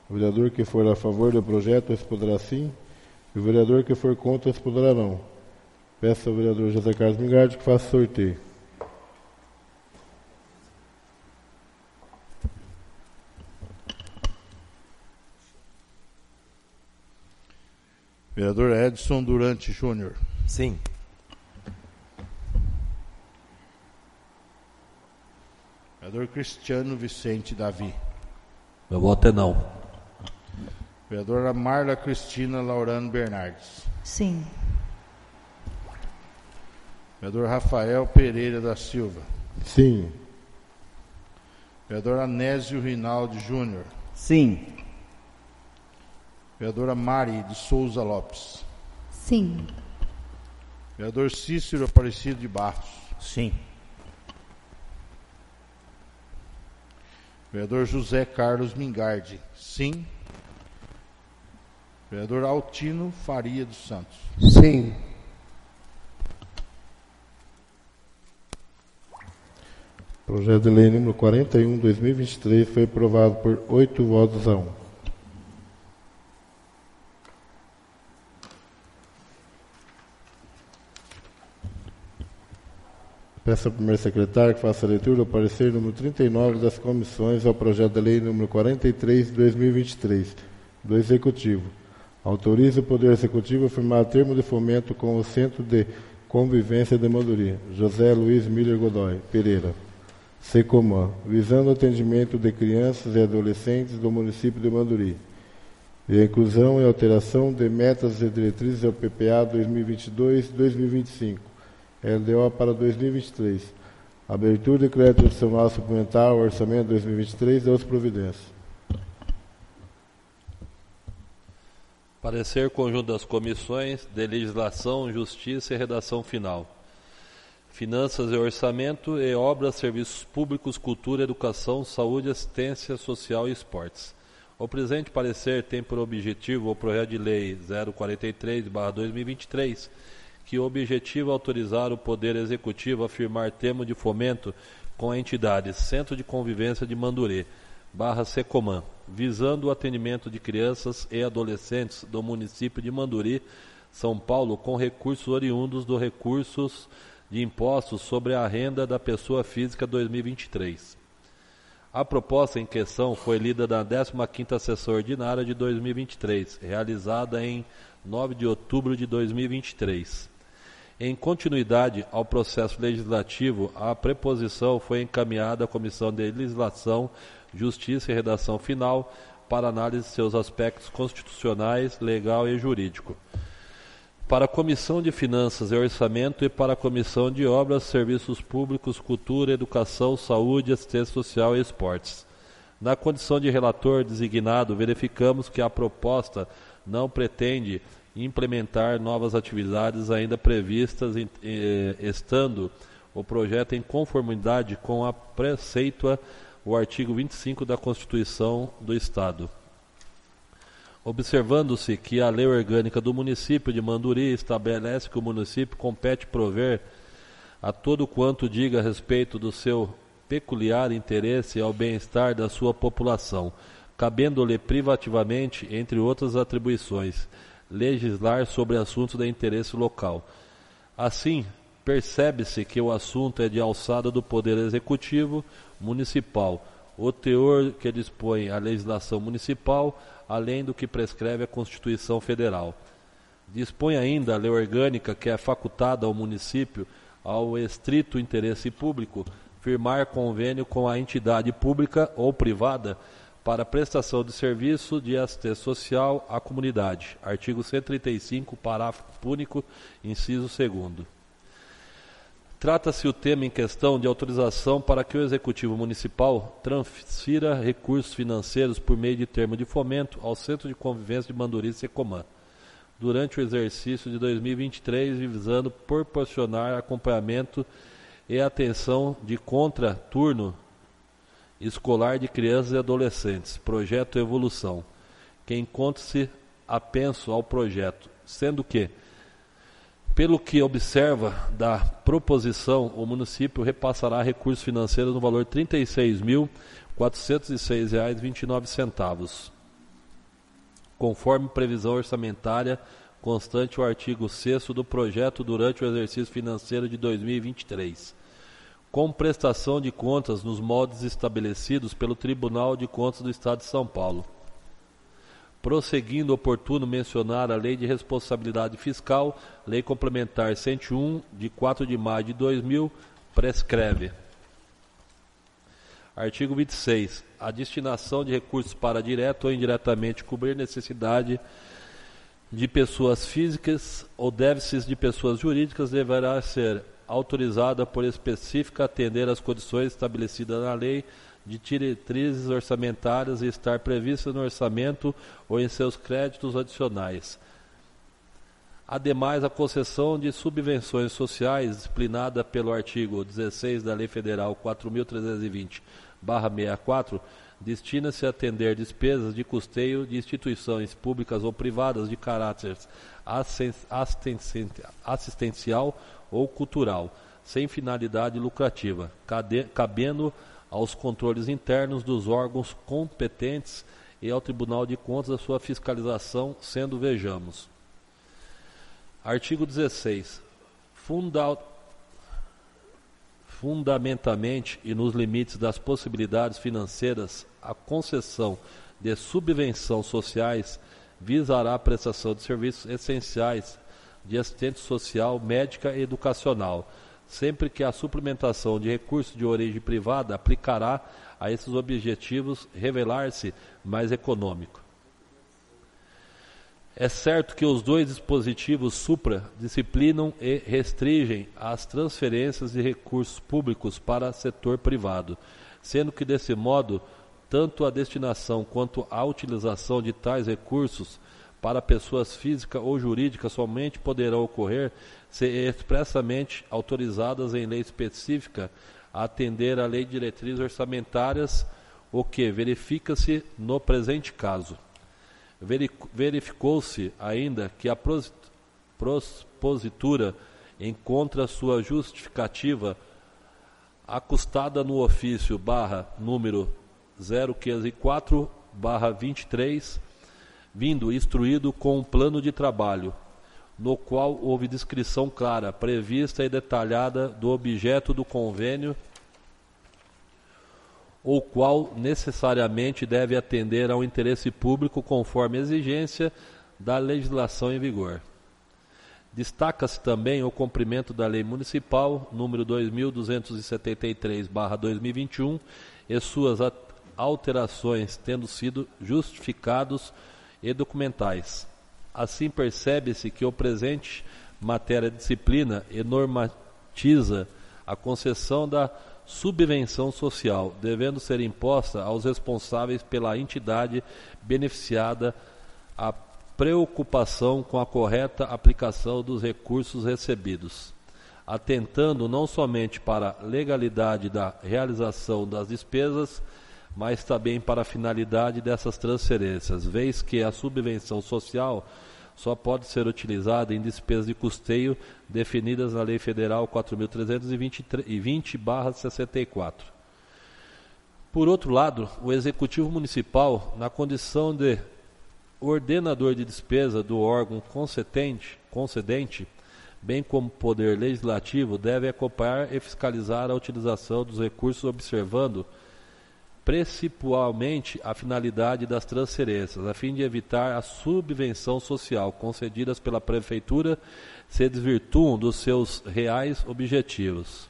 O vereador que for a favor do projeto responderá sim, e o vereador que for contra responderá não. Peço ao vereador José Carlos Mingardi que faça sorteio. Vereador Edson Durante Júnior. Sim. Vereador Cristiano Vicente Davi. Meu voto é não. Vereadora Marla Cristina Laurano Bernardes. Sim. Vereador Rafael Pereira da Silva. Sim. Vereador Anésio Rinaldi Júnior. Sim. Vereadora Mari de Souza Lopes. Sim. Vereador Cícero Aparecido de Barros. Sim. Vereador José Carlos Mingardi. Sim. Vereador Altino Faria dos Santos. Sim. Projeto de lei número 41/2023 foi aprovado por 8 votos a 1. Peço ao primeiro secretário que faça a leitura do parecer número 39 das comissões ao projeto de lei número 43/2023 do Executivo. Autoriza o Poder Executivo a firmar termo de fomento com o Centro de Convivência de Manduri, José Luiz Miller Godoy Pereira, SECOMAN, visando o atendimento de crianças e adolescentes do município de Manduri, e a inclusão e alteração de metas e diretrizes ao PPA 2022-2025, LDO para 2023, abertura de crédito adicional suplementar ao orçamento 2023 e outras providências. Parecer conjunto das comissões de Legislação, Justiça e Redação Final. Finanças e Orçamento e Obras, Serviços Públicos, Cultura, Educação, Saúde, Assistência Social e Esportes. O presente parecer tem por objetivo o projeto de lei 043/2023, que objetiva autorizar o Poder Executivo a firmar termo de fomento com a entidade Centro de Convivência de Manduri, /SECOMAN, visando o atendimento de crianças e adolescentes do município de Manduri, São Paulo, com recursos oriundos dos recursos de impostos sobre a renda da pessoa física 2023. A proposta em questão foi lida na 15ª Sessão Ordinária de 2023, realizada em 9 de outubro de 2023. Em continuidade ao processo legislativo, a preposição foi encaminhada à Comissão de Legislação, Justiça e Redação Final para análise de seus aspectos constitucionais, legal e jurídico. Para a Comissão de Finanças e Orçamento e para a Comissão de Obras, Serviços Públicos, Cultura, Educação, Saúde, Assistência Social e Esportes. Na condição de relator designado, verificamos que a proposta não pretende implementar novas atividades ainda previstas, estando o projeto em conformidade com a preceitua o artigo 25 da Constituição do Estado. Observando-se que a Lei Orgânica do Município de Manduri estabelece que o município compete prover a todo quanto diga a respeito do seu peculiar interesse ao bem-estar da sua população, cabendo-lhe privativamente, entre outras atribuições, legislar sobre assuntos de interesse local. Assim, percebe-se que o assunto é de alçada do Poder Executivo Municipal, o teor que dispõe a legislação municipal, além do que prescreve a Constituição Federal. Dispõe ainda a lei orgânica que é facultada ao município, ao estrito interesse público, firmar convênio com a entidade pública ou privada para prestação de serviço de assistência social à comunidade. Artigo 135, parágrafo único, inciso 2º. Trata-se o tema em questão de autorização para que o Executivo Municipal transfira recursos financeiros por meio de termo de fomento ao Centro de Convivência de Manduri e Secomã, durante o exercício de 2023, visando proporcionar acompanhamento e atenção de contraturno escolar de crianças e adolescentes, projeto Evolução, que encontra-se apenso ao projeto, sendo que, pelo que observa da proposição, o município repassará recursos financeiros no valor de R$ 36.406,29, conforme previsão orçamentária constante o artigo 6º do projeto durante o exercício financeiro de 2023, com prestação de contas nos moldes estabelecidos pelo Tribunal de Contas do Estado de São Paulo. Prosseguindo oportuno mencionar a Lei de Responsabilidade Fiscal, Lei Complementar 101, de 4 de maio de 2000, prescreve. Artigo 26. A destinação de recursos para direto ou indiretamente cobrir necessidade de pessoas físicas ou déficits de pessoas jurídicas deverá ser autorizada por específica atender às condições estabelecidas na lei de diretrizes orçamentárias e estar prevista no orçamento ou em seus créditos adicionais. Ademais, a concessão de subvenções sociais, disciplinada pelo artigo 16 da Lei Federal 4.320/64, destina-se a atender despesas de custeio de instituições públicas ou privadas de caráter assistencial ou cultural, sem finalidade lucrativa, cabendo aos controles internos dos órgãos competentes e ao Tribunal de Contas a sua fiscalização, sendo, vejamos. Artigo 16. Fundamentamente e nos limites das possibilidades financeiras, a concessão de subvenção sociais visará a prestação de serviços essenciais de assistente social, médica e educacional, sempre que a suplementação de recursos de origem privada aplicará a esses objetivos revelar-se mais econômico. É certo que os dois dispositivos supra disciplinam e restringem as transferências de recursos públicos para o setor privado, sendo que, desse modo, tanto a destinação quanto a utilização de tais recursos para pessoas físicas ou jurídicas somente poderão ocorrer se expressamente autorizadas em lei específica a atender à Lei de Diretrizes Orçamentárias, o que verifica-se no presente caso. Verificou-se ainda que a propositura encontra sua justificativa acustada no ofício número 01504/23, vindo instruído com um plano de trabalho, no qual houve descrição clara, prevista e detalhada do objeto do convênio, o qual necessariamente deve atender ao interesse público conforme exigência da legislação em vigor. Destaca-se também o cumprimento da Lei Municipal número 2273/2021 e suas alterações tendo sido justificados e documentais. Assim, percebe-se que o presente matéria disciplina e normatiza a concessão da subvenção social, devendo ser imposta aos responsáveis pela entidade beneficiada a preocupação com a correta aplicação dos recursos recebidos, atentando não somente para a legalidade da realização das despesas, mas também para a finalidade dessas transferências, vez que a subvenção social só pode ser utilizada em despesas de custeio definidas na Lei Federal 4.320/64. Por outro lado, o Executivo Municipal, na condição de ordenador de despesa do órgão concedente, bem como Poder Legislativo, deve acompanhar e fiscalizar a utilização dos recursos, observando principalmente a finalidade das transferências, a fim de evitar a subvenção social concedidas pela Prefeitura se desvirtuam dos seus reais objetivos.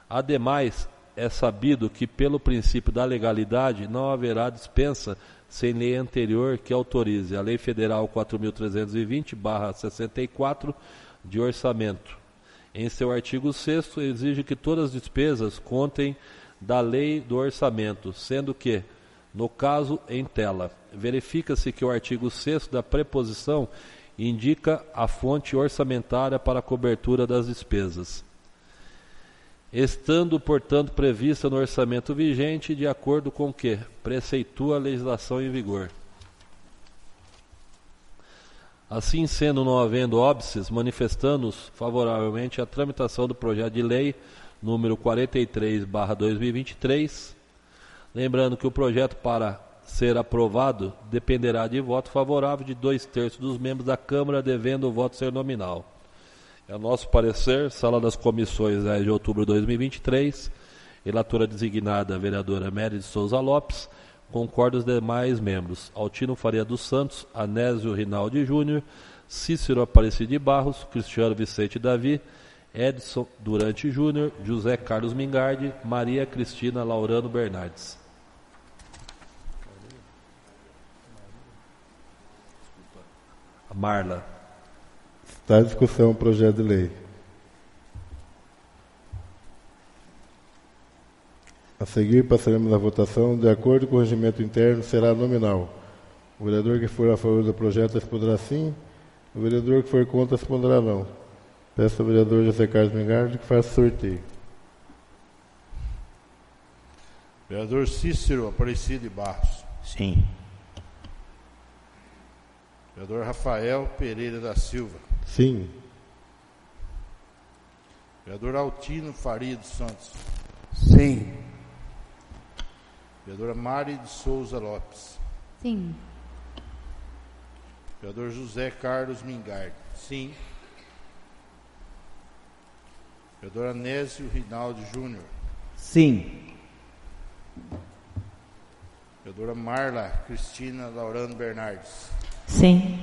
Ademais, é sabido que, pelo princípio da legalidade, não haverá dispensa sem lei anterior que autorize a Lei Federal 4.320/64 de orçamento. Em seu artigo 6º, exige que todas as despesas contem da lei do orçamento, sendo que, no caso em tela, verifica-se que o artigo 6º da preposição indica a fonte orçamentária para a cobertura das despesas, estando, portanto, prevista no orçamento vigente, de acordo com o que preceitua a legislação em vigor. Assim sendo, não havendo óbices, manifestando-nos favoravelmente a tramitação do projeto de lei número 43/2023, lembrando que o projeto, para ser aprovado, dependerá de voto favorável de 2/3 dos membros da Câmara, devendo o voto ser nominal. É o nosso parecer, Sala das Comissões, 10 de outubro de 2023, relatora designada, a vereadora Mary de Souza Lopes, concorda os demais membros: Altino Faria dos Santos, Anésio Rinaldi Júnior, Cícero Aparecido de Barros, Cristiano Vicente Davi, Edson Durante Júnior, José Carlos Mingardi, Maria Cristina Laurano Bernardes. Marla. Está em discussão o projeto de lei. A seguir, passaremos à votação. De acordo com o regimento interno, será nominal. O vereador que for a favor do projeto responderá sim. O vereador que for contra responderá não. Peço ao vereador José Carlos Mingardi que faça sorteio. Vereador Cícero Aparecido de Barros. Sim. Vereador Rafael Pereira da Silva. Sim. Vereador Altino Faria dos Santos. Sim. Vereadora Mari de Souza Lopes. Sim. Vereador José Carlos Mingardi. Sim. Vereador Anésio Rinaldi Júnior. Sim. Vereadora Marla Cristina Laurano Bernardes. Sim.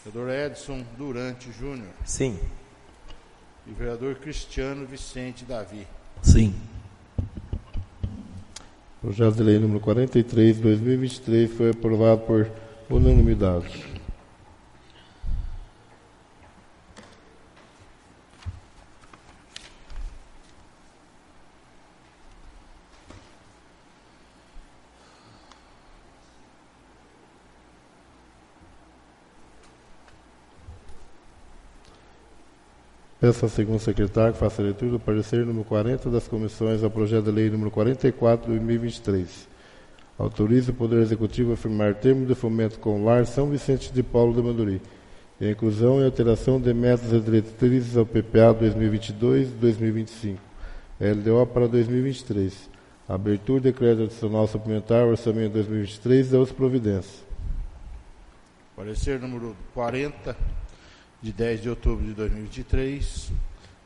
Vereador Edson Durante Júnior. Sim. E vereador Cristiano Vicente Davi. Sim. O projeto de lei número 43/2023 foi aprovado por unanimidade. Peço ao segundo secretário que faça a leitura do parecer número 40 das comissões ao projeto de lei número 44/2023. Autoriza o Poder Executivo a firmar termo de fomento com o Lar São Vicente de Paulo de Manduri e a inclusão e alteração de metas e diretrizes ao PPA 2022-2025, LDO para 2023, abertura de crédito adicional suplementar, orçamento 2023 e outras providências. Parecer número 40, de 10 de outubro de 2023,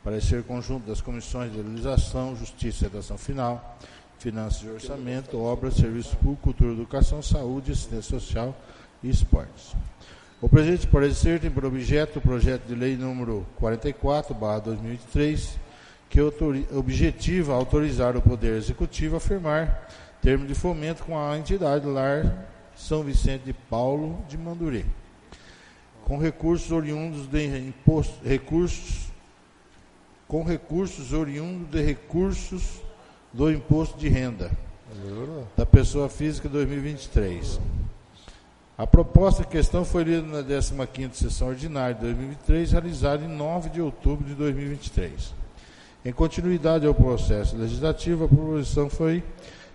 parecer conjunto das comissões de legislação, justiça e redação final, finanças e orçamento, obras, serviços públicos, cultura, educação, saúde, assistência social e esportes. O presente parecer tem por objeto o projeto de lei número 44/2023, que objetiva autorizar o Poder Executivo a firmar termo de fomento com a entidade Lar São Vicente de Paulo de Manduri, com recursos oriundos de recursos do imposto de renda da pessoa física 2023. A proposta em questão foi lida na 15ª sessão ordinária de 2023, realizada em 9 de outubro de 2023. Em continuidade ao processo legislativo, a proposição foi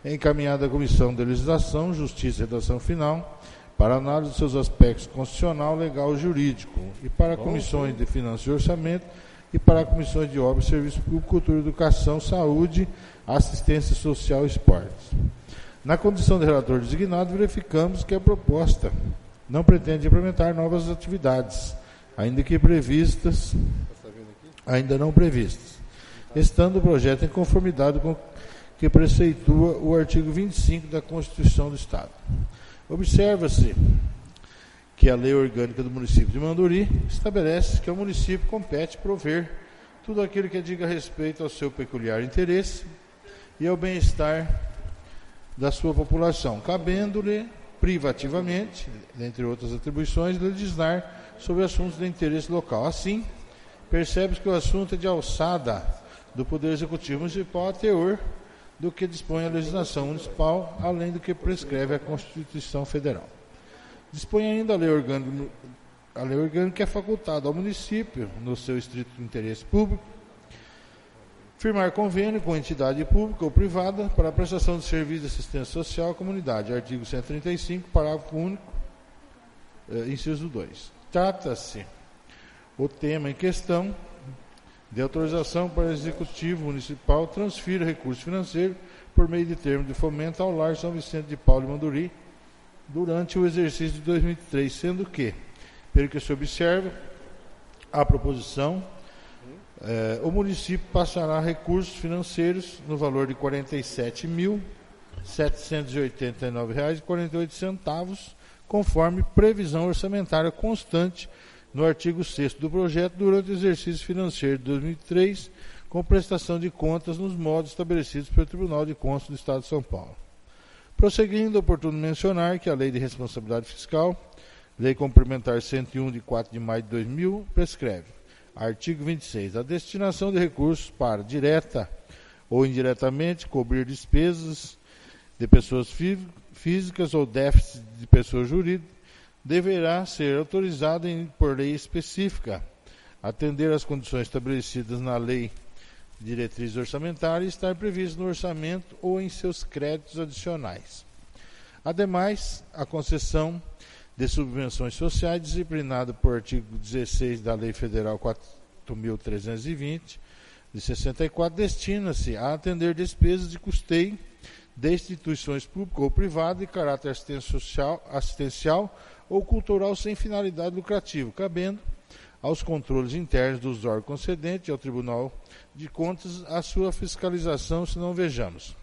encaminhada à Comissão de Legislação, Justiça e Redação Final, para análise de seus aspectos constitucional, legal e jurídico, e para comissões de Finanças e Orçamento, e para comissões de Obras, Serviço Público, Cultura, Educação, Saúde, Assistência Social e Esportes. Na condição de relator designado, verificamos que a proposta não pretende implementar novas atividades, ainda não previstas, estando o projeto em conformidade com o que preceitua o artigo 25 da Constituição do Estado. Observa-se que a Lei Orgânica do Município de Manduri estabelece que ao município compete prover tudo aquilo que diga respeito ao seu peculiar interesse e ao bem-estar da sua população, cabendo-lhe privativamente, dentre outras atribuições, legislar sobre assuntos de interesse local. Assim, percebe-se que o assunto é de alçada do Poder Executivo Municipal a teor do que dispõe a legislação municipal, além do que prescreve a Constituição Federal. Dispõe ainda a lei orgânica que é facultada ao município, no seu estrito interesse público, firmar convênio com entidade pública ou privada para a prestação de serviço de assistência social à comunidade. Artigo 135, parágrafo único, inciso 2. Trata-se o tema em questão de autorização para o Executivo Municipal transfira recurso financeiro por meio de termo de fomento ao Lar São Vicente de Paulo e Manduri durante o exercício de 2003, sendo que, pelo que se observa, a proposição, o município passará recursos financeiros no valor de R$ 47.789,48, conforme previsão orçamentária constante no artigo 6º do projeto, durante o exercício financeiro de 2003, com prestação de contas nos modos estabelecidos pelo Tribunal de Contas do Estado de São Paulo. Prosseguindo, é oportuno mencionar que a Lei de Responsabilidade Fiscal, Lei Complementar 101, de 4 de maio de 2000, prescreve, artigo 26, a destinação de recursos para, direta ou indiretamente, cobrir despesas de pessoas físicas ou déficit de pessoas jurídicas, deverá ser autorizado por lei específica, atender às condições estabelecidas na Lei de Diretrizes Orçamentárias e estar previsto no orçamento ou em seus créditos adicionais. Ademais, a concessão de subvenções sociais, disciplinada por artigo 16 da Lei Federal 4.320, de 64, destina-se a atender despesas de custeio de instituições públicas ou privadas de caráter assistencial ou cultural sem finalidade lucrativa, cabendo aos controles internos dos órgãos concedentes e ao Tribunal de Contas a sua fiscalização, se não vejamos.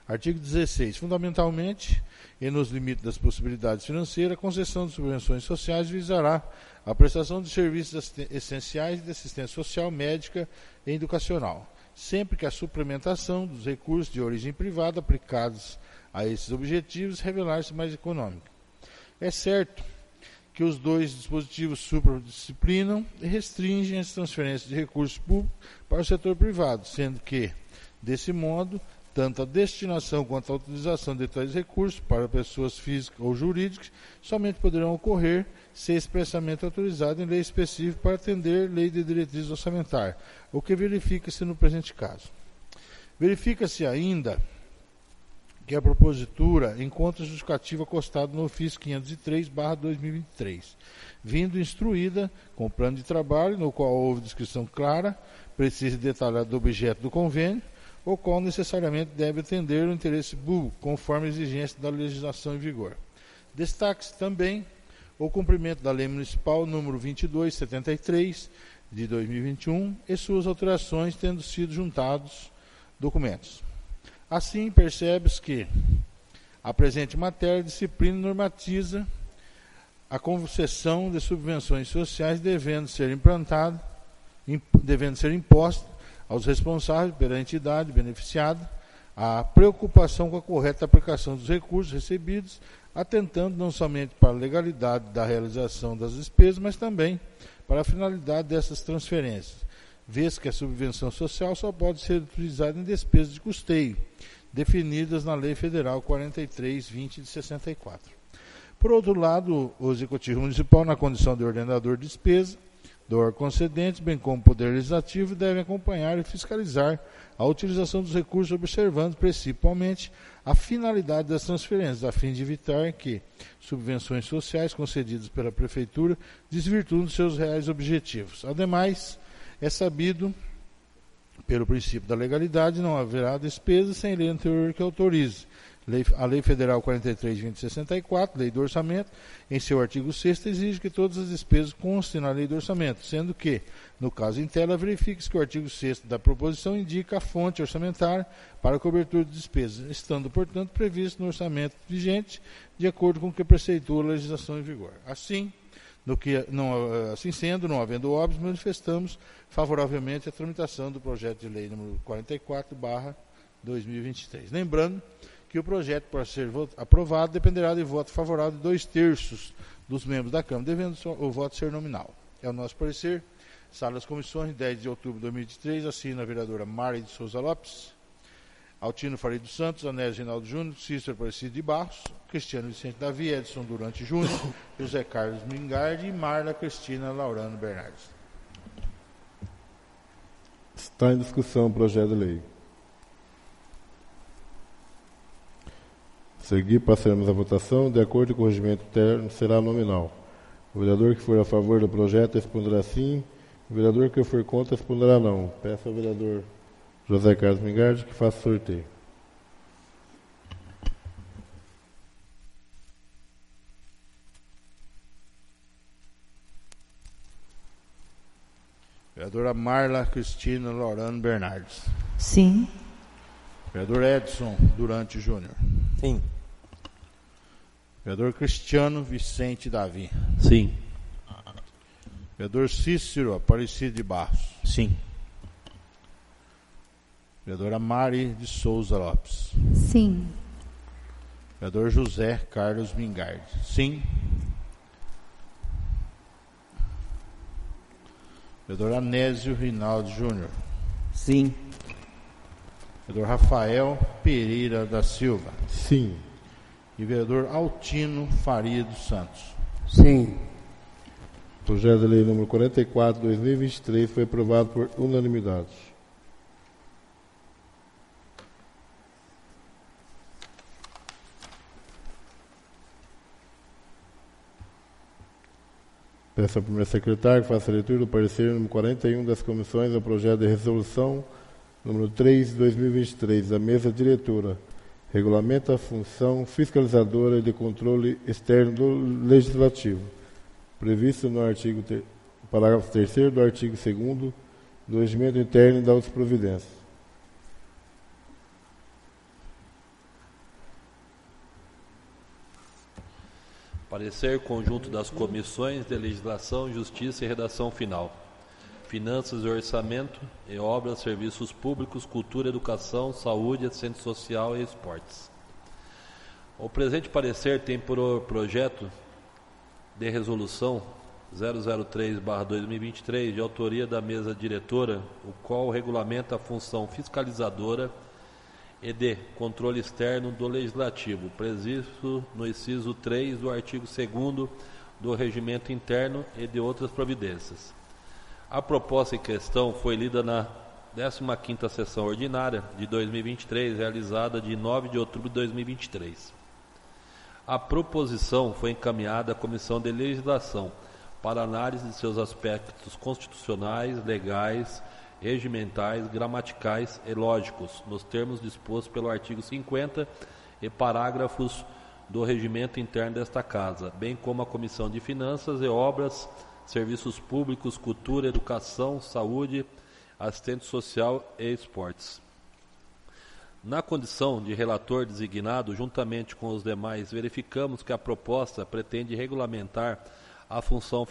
Artigo 16. Fundamentalmente, e nos limites das possibilidades financeiras, a concessão de subvenções sociais visará a prestação de serviços essenciais de assistência social, médica e educacional, sempre que a suplementação dos recursos de origem privada aplicados a esses objetivos revelar-se mais econômica. É certo que os dois dispositivos supradisciplinam e restringem as transferências de recursos públicos para o setor privado, sendo que, desse modo, tanto a destinação quanto a utilização de tais recursos para pessoas físicas ou jurídicas somente poderão ocorrer se expressamente autorizado em lei específica para atender lei de diretrizes orçamentárias, o que verifica-se no presente caso. Verifica-se ainda que a propositura encontra justificativa acostada no ofício 503/2023, vindo instruída com o plano de trabalho, no qual houve descrição clara, precisa e detalhada do objeto do convênio, o qual necessariamente deve atender o interesse público, conforme a exigência da legislação em vigor. Destaque-se também o cumprimento da Lei Municipal número 2273, de 2021, e suas alterações, tendo sido juntados documentos. Assim, percebe-se que a presente matéria disciplina e normatiza a concessão de subvenções sociais, devendo ser imposta aos responsáveis pela entidade beneficiada a preocupação com a correta aplicação dos recursos recebidos, atentando não somente para a legalidade da realização das despesas, mas também para a finalidade dessas transferências, vez que a subvenção social só pode ser utilizada em despesas de custeio, definidas na Lei Federal 43/20 de 64. Por outro lado, o Executivo Municipal, na condição de ordenador de despesa do órgão concedente, bem como o Poder Legislativo, deve acompanhar e fiscalizar a utilização dos recursos, observando principalmente a finalidade das transferências, a fim de evitar que subvenções sociais concedidas pela Prefeitura desvirtuem dos seus reais objetivos. Ademais, é sabido, pelo princípio da legalidade, não haverá despesa sem lei anterior que autorize. A Lei Federal 43/20 de 64, Lei do Orçamento, em seu artigo 6º, exige que todas as despesas constem na Lei do Orçamento, sendo que, no caso em tela, verifique-se que o artigo 6º da proposição indica a fonte orçamentária para a cobertura de despesas, estando, portanto, previsto no orçamento vigente, de acordo com o que preceitua a legislação em vigor. Assim, Assim sendo, não havendo óbitos, manifestamos favoravelmente a tramitação do projeto de lei número 44/2023. Lembrando que o projeto, para ser aprovado, dependerá de voto favorável de 2/3 dos membros da Câmara, devendo o voto ser nominal. É o nosso parecer. Sala das Comissões, 10 de outubro de 2023, assina a vereadora Mari de Souza Lopes, Altino Faria dos Santos, Anésio Reinaldo Júnior, Cícero Aparecido de Barros, Cristiano Vicente Davi, Edson Durante Júnior, José Carlos Mingardi e Marla Cristina Laurano Bernardes. Está em discussão o projeto de lei. A seguir, passaremos à votação. De acordo com o regimento interno, será nominal. O vereador que for a favor do projeto responderá sim. O vereador que for contra responderá não. Peço ao vereador José Carlos Mingardi que faça o sorteio. Vereadora Marla Cristina Laurano Bernardes. Sim. Vereador Edson Durante Júnior. Sim. Vereador Cristiano Vicente Davi. Sim. Vereador Cícero Aparecido de Barros. Sim. Vereadora Mari de Souza Lopes. Sim. Vereador José Carlos Mingardi. Sim. Vereador Anésio Reinaldo Júnior. Sim. Vereador Rafael Pereira da Silva. Sim. E vereador Altino Faria dos Santos. Sim. O projeto de lei número 44/2023 foi aprovado por unanimidade. Peço ao primeiro secretário que faça a leitura do parecer número 41 das comissões ao projeto de resolução número 3/2023 da mesa diretora. Regulamenta a função fiscalizadora e de controle externo do Legislativo, previsto no parágrafo 3º do artigo 2º do Regimento Interno e das outras providências. Parecer conjunto das comissões de Legislação, Justiça e Redação Final. Finanças e Orçamento e Obras, Serviços Públicos, Cultura, Educação, Saúde, Assistência Social e Esportes. O presente parecer tem por projeto de resolução 003/2023, de autoria da mesa diretora, o qual regulamenta a função fiscalizadora e de controle externo do Legislativo, previsto no inciso 3 do artigo 2º do Regimento Interno e de outras providências. A proposta em questão foi lida na 15ª sessão ordinária de 2023, realizada de 9 de outubro de 2023. A proposição foi encaminhada à Comissão de Legislação para análise de seus aspectos constitucionais, legais, regimentais, gramaticais e lógicos, nos termos dispostos pelo artigo 50 e parágrafos do regimento interno desta Casa, bem como a Comissão de Finanças e Obras, Serviços Públicos, Cultura, Educação, Saúde, Assistente Social e Esportes. Na condição de relator designado, juntamente com os demais, verificamos que a proposta pretende regulamentar a função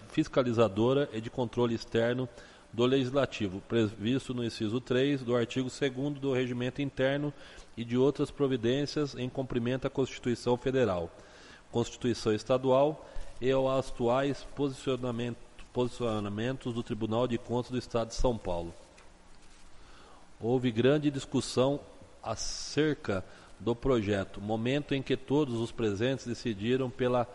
fiscalizadora e de controle externo do Legislativo, previsto no inciso 3 do artigo 2º do Regimento Interno e de outras providências em cumprimento à Constituição Federal, Constituição Estadual e aos atuais posicionamentos do Tribunal de Contas do Estado de São Paulo. Houve grande discussão acerca do projeto, momento em que todos os presentes decidiram pela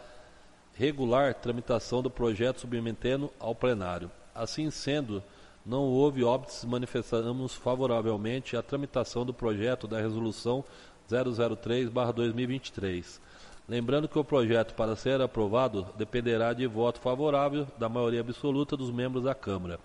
regular tramitação do projeto, submetendo ao plenário. Assim sendo, não houve óbitos, manifestamos favoravelmente a tramitação do projeto da resolução 003/2023. Lembrando que o projeto, para ser aprovado, dependerá de voto favorável da maioria absoluta dos membros da Câmara,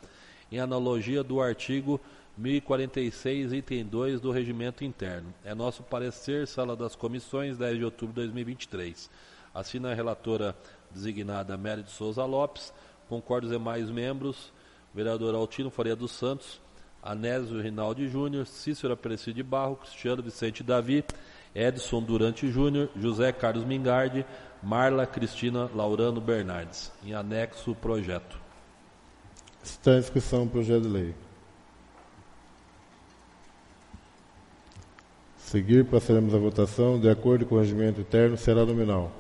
em analogia do artigo 1046, item 2 do Regimento Interno. É nosso parecer, Sala das Comissões, 10 de outubro de 2023. Assina a relatora designada Mary de Souza Lopes, concordo os demais membros, vereador Altino Faria dos Santos, Anésio Reinaldo Júnior, Cícero Aparecido de Barros, Cristiano Vicente Davi, Edson Durante Júnior, José Carlos Mingardi, Marla Cristina Laurano Bernardes. Em anexo, o projeto. Está em discussão o projeto de lei. Seguir, passaremos a votação. De acordo com o regimento interno, será nominal.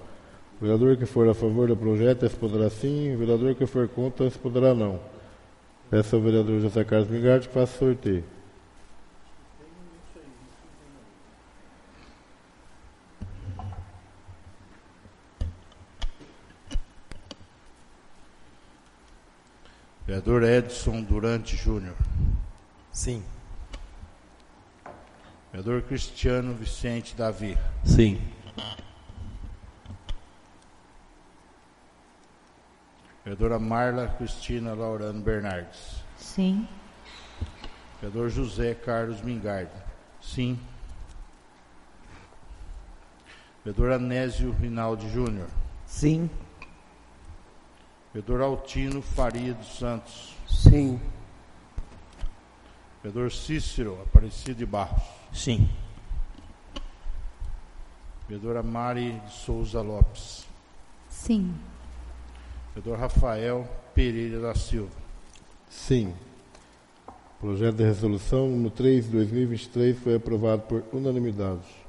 O vereador que for a favor do projeto responderá sim. O vereador que for contra responderá não. Peço ao vereador José Carlos Mingardi que faça sorteio. Vereador Edson Durante Júnior. Sim. Vereador Cristiano Vicente Davi. Sim. Vereadora Marla Cristina Laurano Bernardes. Sim. Vereador José Carlos Mingardi. Sim. Vereador Anésio Rinaldi Júnior. Sim. Vereador Altino Faria dos Santos. Sim. Vereador Cícero Aparecido de Barros. Sim. Vereadora Mari de Souza Lopes. Sim. Vereador Rafael Pereira da Silva. Sim. O projeto de resolução número 3 de 2023 foi aprovado por unanimidade.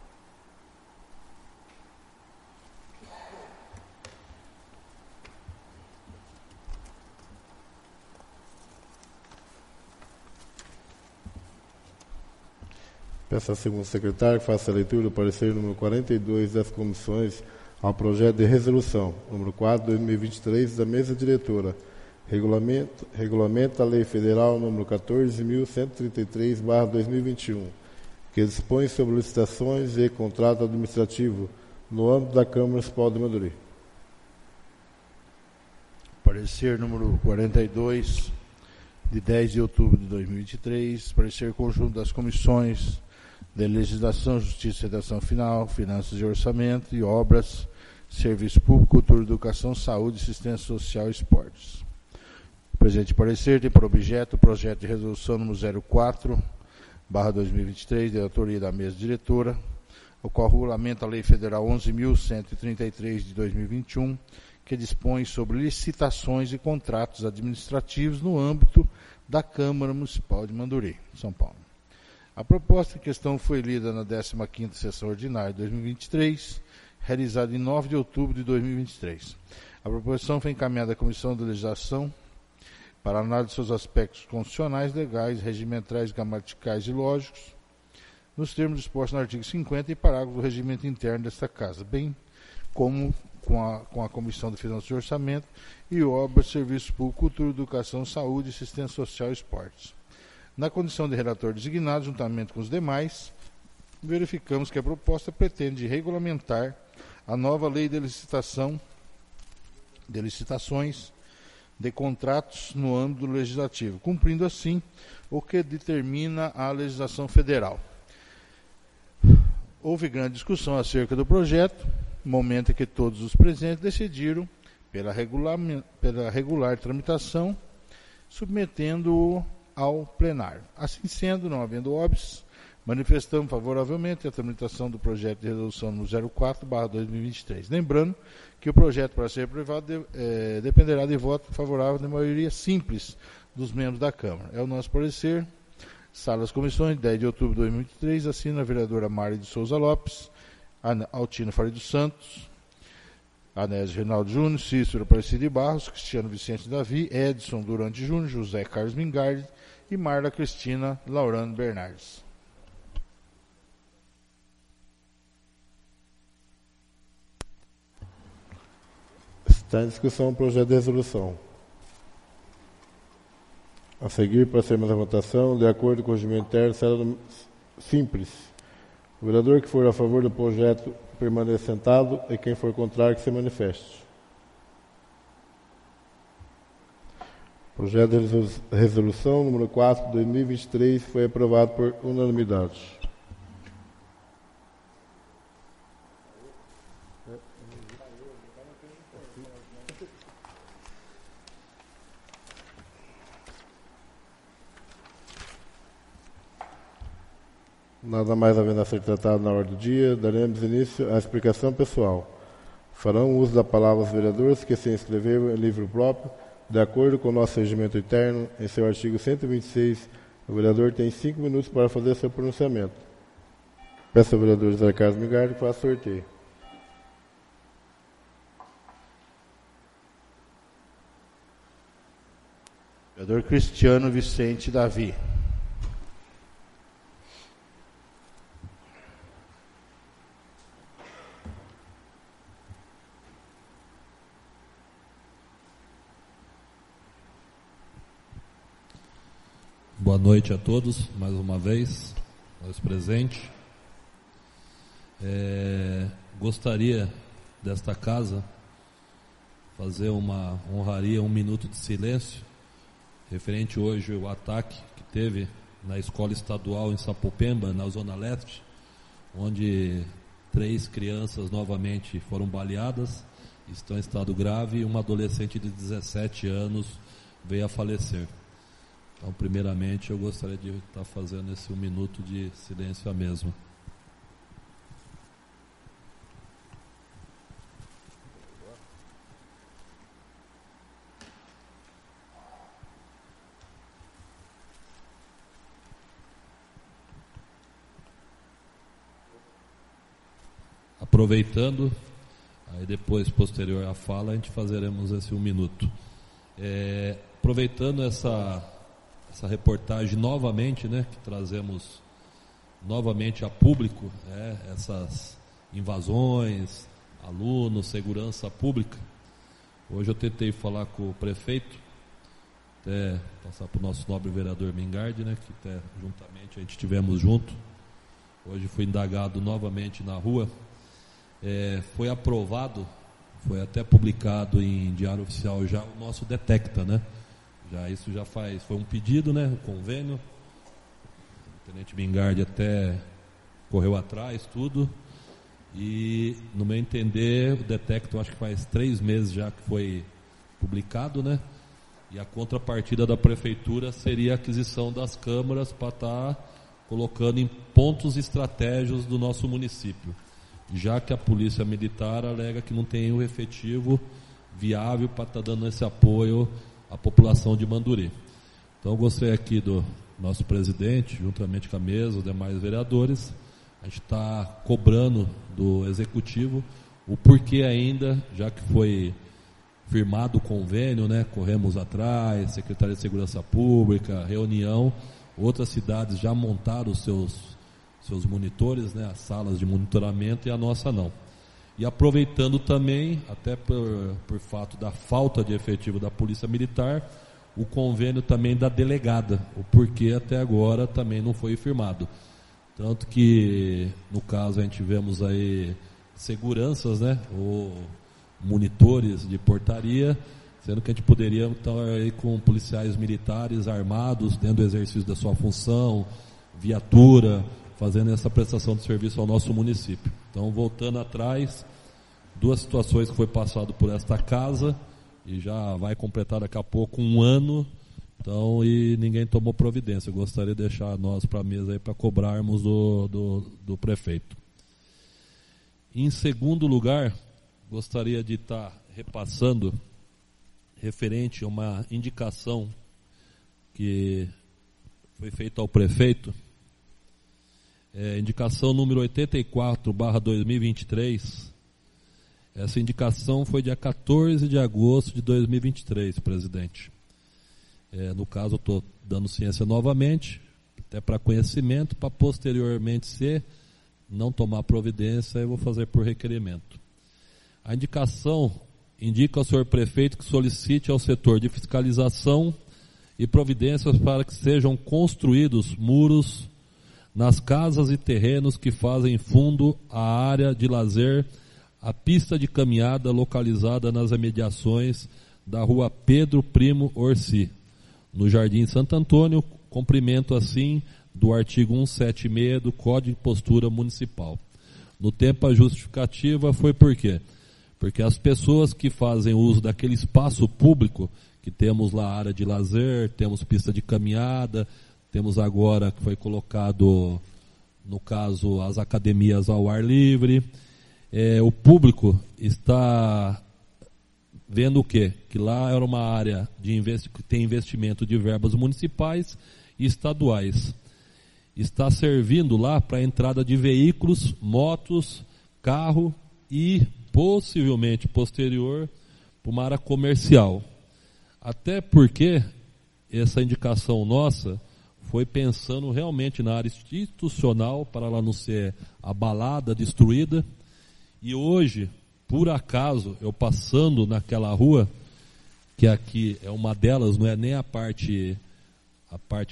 Peço ao segundo secretário que faça a leitura do parecer número 42 das comissões ao projeto de resolução número 4 de 2023 da mesa diretora. Regulamento da Lei Federal número 14.133/2021, que dispõe sobre licitações e contrato administrativo no âmbito da Câmara Municipal de Maduri. Parecer número 42, de 10 de outubro de 2023. Parecer conjunto das comissões de Legislação, Justiça e Redação Final, Finanças e Orçamento e Obras, Serviço Público, Cultura, Educação, Saúde, Assistência Social e Esportes. O presente parecer tem por objeto o projeto de resolução número 04/2023, de autoria da mesa diretora, o qual regulamenta a Lei Federal 11.133 de 2021, que dispõe sobre licitações e contratos administrativos no âmbito da Câmara Municipal de Manduri, São Paulo. A proposta em questão foi lida na 15ª Sessão Ordinária de 2023, realizada em 9 de outubro de 2023. A proposição foi encaminhada à Comissão de Legislação para análise de seus aspectos constitucionais, legais, regimentais, gramaticais e lógicos, nos termos dispostos no artigo 50 e parágrafo do regimento interno desta Casa, bem como com a Comissão de Finanças e Orçamento e Obras, Serviços Públicos, Cultura, Educação, Saúde, Assistência Social e Esportes. Na condição de relator designado, juntamente com os demais, verificamos que a proposta pretende regulamentar a nova lei de licitações de contratos no âmbito legislativo, cumprindo assim o que determina a legislação federal. Houve grande discussão acerca do projeto, momento em que todos os presentes decidiram pela regular tramitação, submetendo-o ao plenário. Assim sendo, não havendo óbices, manifestamos favoravelmente a tramitação do projeto de resolução número 04/2023. Lembrando que o projeto, para ser aprovado, dependerá de voto favorável da maioria simples dos membros da Câmara. É o nosso parecer. Sala das Comissões, 10 de outubro de 2023, assina a vereadora Mari de Souza Lopes, Altino Faria dos Santos, Anésio Rinaldi Júnior, Cícero Aparecido de Barros, Cristiano Vicente Davi, Edson Durante Júnior, José Carlos Mingardi e Marla Cristina Laurano Bernardes. Está em discussão o projeto de resolução. A seguir, passemos à votação. De acordo com o regimento interno, será simples. O vereador que for a favor do projeto permaneça sentado e quem for contrário que se manifeste. Projeto de resolução número 4 de 2023 foi aprovado por unanimidade. Nada mais havendo a ser tratado na ordem do dia, daremos início à explicação pessoal. Farão uso da palavra os vereadores que se inscreveram em livro próprio, de acordo com o nosso regimento interno, em seu artigo 126, o vereador tem 5 minutos para fazer seu pronunciamento. Peço ao vereador José Carlos Mingardi que faça sorteio. Vereador Cristiano Vicente Davi. Boa noite a todos, mais uma vez, nós presentes. Gostaria desta casa fazer uma honraria, 1 minuto de silêncio, referente hoje ao ataque que teve na escola estadual em Sapopemba, na Zona Leste, onde 3 crianças novamente foram baleadas, estão em estado grave, e uma adolescente de 17 anos veio a falecer. Então, primeiramente, eu gostaria de estar fazendo esse 1 minuto de silêncio à mesma. Aproveitando, aí depois, posterior à fala, a gente fazeremos esse 1 minuto. Aproveitando essa reportagem novamente, né, que trazemos novamente a público, essas invasões, alunos, segurança pública. Hoje eu tentei falar com o prefeito, até passar para o nosso nobre vereador Mingardi, né, que até juntamente a gente estivemos junto. Hoje fui indagado novamente na rua. Foi aprovado, foi até publicado em Diário Oficial já o nosso Detecta, né? Isso já foi um pedido, né? O convênio. O tenente Mingardi até correu atrás, tudo. E, no meu entender, o Detecta, eu acho que faz 3 meses já que foi publicado, né? E a contrapartida da prefeitura seria a aquisição das câmaras para estar colocando em pontos estratégicos do nosso município, já que a Polícia Militar alega que não tem o efetivo viável para estar dando esse apoio à população de Manduri. Então, eu gostaria aqui do nosso presidente, juntamente com a mesa, os demais vereadores, a gente está cobrando do Executivo o porquê ainda, já que foi firmado o convênio, né, corremos atrás, Secretaria de Segurança Pública, reunião, outras cidades já montaram os seus monitores, né, as salas de monitoramento, e a nossa não. E aproveitando também, até por fato da falta de efetivo da Polícia Militar, o convênio também da delegada, o porquê até agora também não foi firmado. Tanto que, no caso, a gente vemos aí seguranças, né, ou monitores de portaria, sendo que a gente poderia estar aí com policiais militares armados dentro do exercício da sua função, viatura, fazendo essa prestação de serviço ao nosso município. Então, voltando atrás, 2 situações que foi passado por esta casa, e já vai completar daqui a pouco 1 ano, então, e ninguém tomou providência. Eu gostaria de deixar nós para a mesa aí para cobrarmos do prefeito. Em segundo lugar, gostaria de estar repassando, referente a uma indicação que foi feita ao prefeito, indicação número 84/2023, essa indicação foi dia 14 de agosto de 2023, presidente. No caso, eu estou dando ciência novamente, até para conhecimento, para posteriormente, se não tomar providência, eu vou fazer por requerimento. A indicação indica ao senhor prefeito que solicite ao setor de fiscalização e providências para que sejam construídos muros nas casas e terrenos que fazem fundo à área de lazer, a pista de caminhada localizada nas imediações da rua Pedro Primo Orsi, no Jardim Santo Antônio, cumprimento assim do artigo 176 do Código de Postura Municipal. No tempo, a justificativa foi por quê? Porque as pessoas que fazem uso daquele espaço público, que temos lá área de lazer, temos pista de caminhada, temos agora que foi colocado no caso as academias ao ar livre. O público está vendo o quê? Que lá era uma área que tem investimento de verbas municipais e estaduais. Está servindo lá para a entrada de veículos, motos, carro e possivelmente posterior para uma área comercial. Até porque essa indicação nossa foi pensando realmente na área institucional, para ela não ser abalada, destruída. E hoje, por acaso, eu passando naquela rua, que aqui é uma delas, não é nem a parte,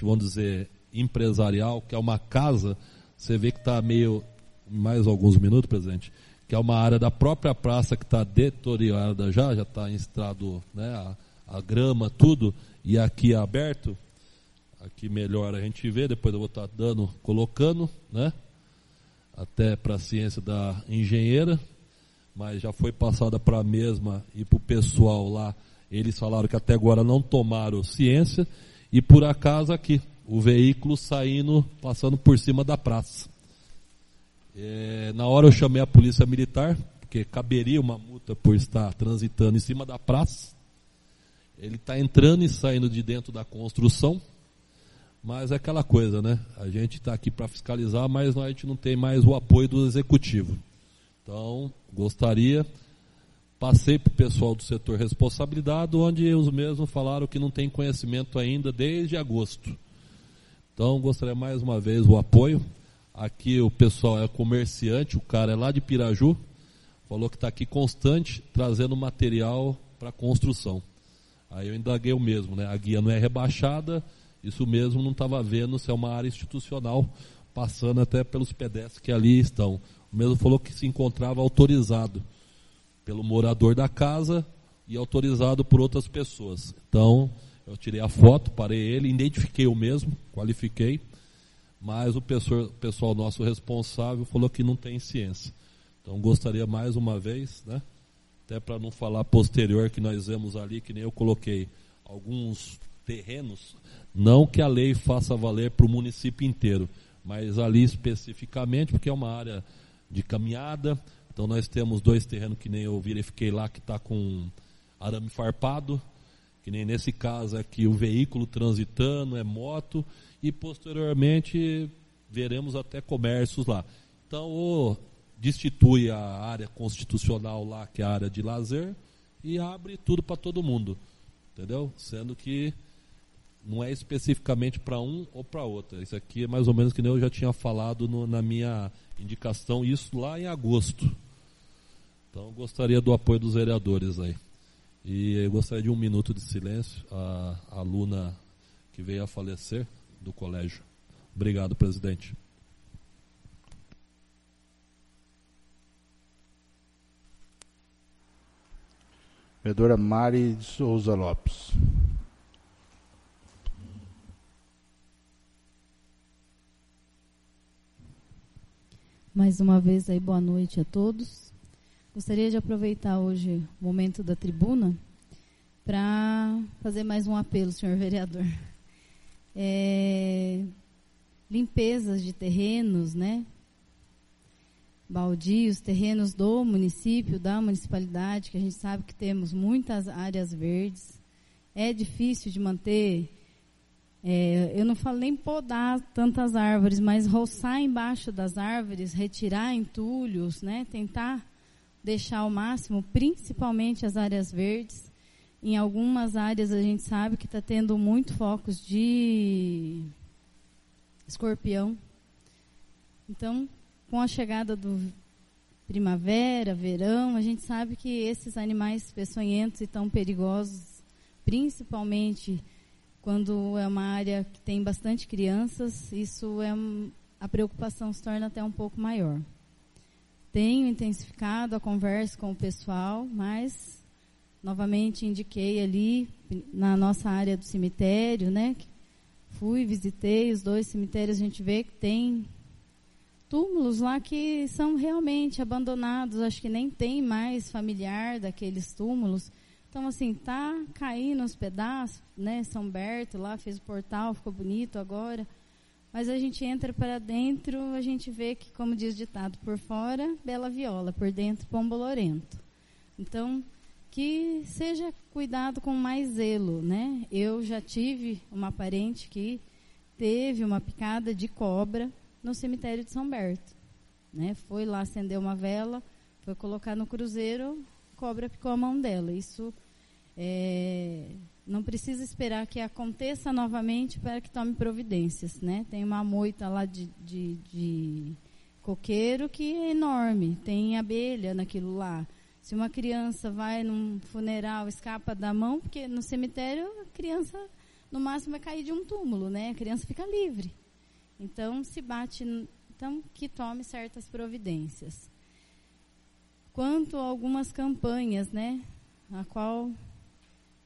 vamos dizer, empresarial, que é uma casa, você vê que está meio, mais alguns minutos, presidente, que é uma área da própria praça que está deteriorada já está em estrado, né, a grama, tudo, e aqui é aberto, aqui melhor a gente vê, depois eu vou estar colocando, né, até para a ciência da engenheira, mas já foi passada para a mesma e para o pessoal lá, eles falaram que até agora não tomaram ciência, e por acaso aqui, o veículo passando por cima da praça. Na hora eu chamei a polícia militar, porque caberia uma multa por estar transitando em cima da praça. Ele está entrando e saindo de dentro da construção, mas é aquela coisa, né? A gente está aqui para fiscalizar, mas a gente não tem mais o apoio do executivo. Então, passei para o pessoal do setor responsabilidade, onde os mesmos falaram que não tem conhecimento ainda desde agosto. Então, gostaria mais uma vez o apoio. Aqui o pessoal é comerciante, o cara é lá de Piraju, falou que está aqui constante, trazendo material para construção. Aí eu indaguei o mesmo, né? A guia não é rebaixada, isso mesmo não estava vendo se é uma área institucional, passando até pelos pedestres que ali estão. O mesmo falou que se encontrava autorizado pelo morador da casa e autorizado por outras pessoas. Então, eu tirei a foto, parei ele, identifiquei o mesmo, qualifiquei, mas o pessoal nosso responsável falou que não tem ciência. Então, gostaria mais uma vez, né, até para não falar posterior, que nós vemos ali, que nem eu coloquei, alguns terrenos, não que a lei faça valer para o município inteiro, mas ali especificamente, porque é uma área de caminhada. Então, nós temos 2 terrenos, que nem eu verifiquei lá, que está com arame farpado, que nem nesse caso aqui, o veículo transitando, é moto, e posteriormente veremos até comércios lá. Então, ou destitui a área constitucional lá, que é a área de lazer, e abre tudo para todo mundo, entendeu? Sendo que não é especificamente para um ou para outro. Isso aqui é mais ou menos que nem eu já tinha falado na minha indicação, isso lá em agosto. Então, gostaria do apoio dos vereadores aí. E eu gostaria de 1 minuto de silêncio, a aluna que veio a falecer do colégio. Obrigado, presidente. Vereadora Mari de Souza Lopes. Mais uma vez aí, boa noite a todos. Gostaria de aproveitar hoje o momento da tribuna para fazer mais um apelo, senhor vereador. Limpezas de terrenos, né? Baldios, terrenos do município, da municipalidade, que a gente sabe que temos muitas áreas verdes. É difícil de manter, eu não falo nem podar tantas árvores, mas roçar embaixo das árvores, retirar entulhos, né? Tentar deixar ao máximo, principalmente as áreas verdes. Em algumas áreas a gente sabe que está tendo muito focos de escorpião. Então, com a chegada do primavera, verão, a gente sabe que esses animais peçonhentos e tão perigosos, principalmente quando é uma área que tem bastante crianças, a preocupação se torna até um pouco maior. Tenho intensificado a conversa com o pessoal, mas novamente indiquei ali na nossa área do cemitério, né? Fui, visitei os 2 cemitérios, a gente vê que tem túmulos lá que são realmente abandonados, acho que nem tem mais familiar daqueles túmulos. Então, assim, tá caindo os pedaços, né? São Berto lá fez o portal, ficou bonito agora. mas a gente entra para dentro, a gente vê que, como diz o ditado, por fora, bela viola, por dentro, pão bolorento. Então, que seja cuidado com mais zelo, né? Eu já tive uma parente que teve uma picada de cobra no cemitério de São Berto, né? Foi lá acender uma vela, foi colocar no cruzeiro, cobra picou a mão dela. Isso não precisa esperar que aconteça novamente para que tome providências, né? Tem uma moita lá de coqueiro que é enorme, tem abelha naquilo lá. Se uma criança vai num funeral, escapa da mão, porque no cemitério a criança, no máximo, vai cair de um túmulo, né? A criança fica livre. Então, se bate, então, que tome certas providências. Quanto a algumas campanhas, né? A qual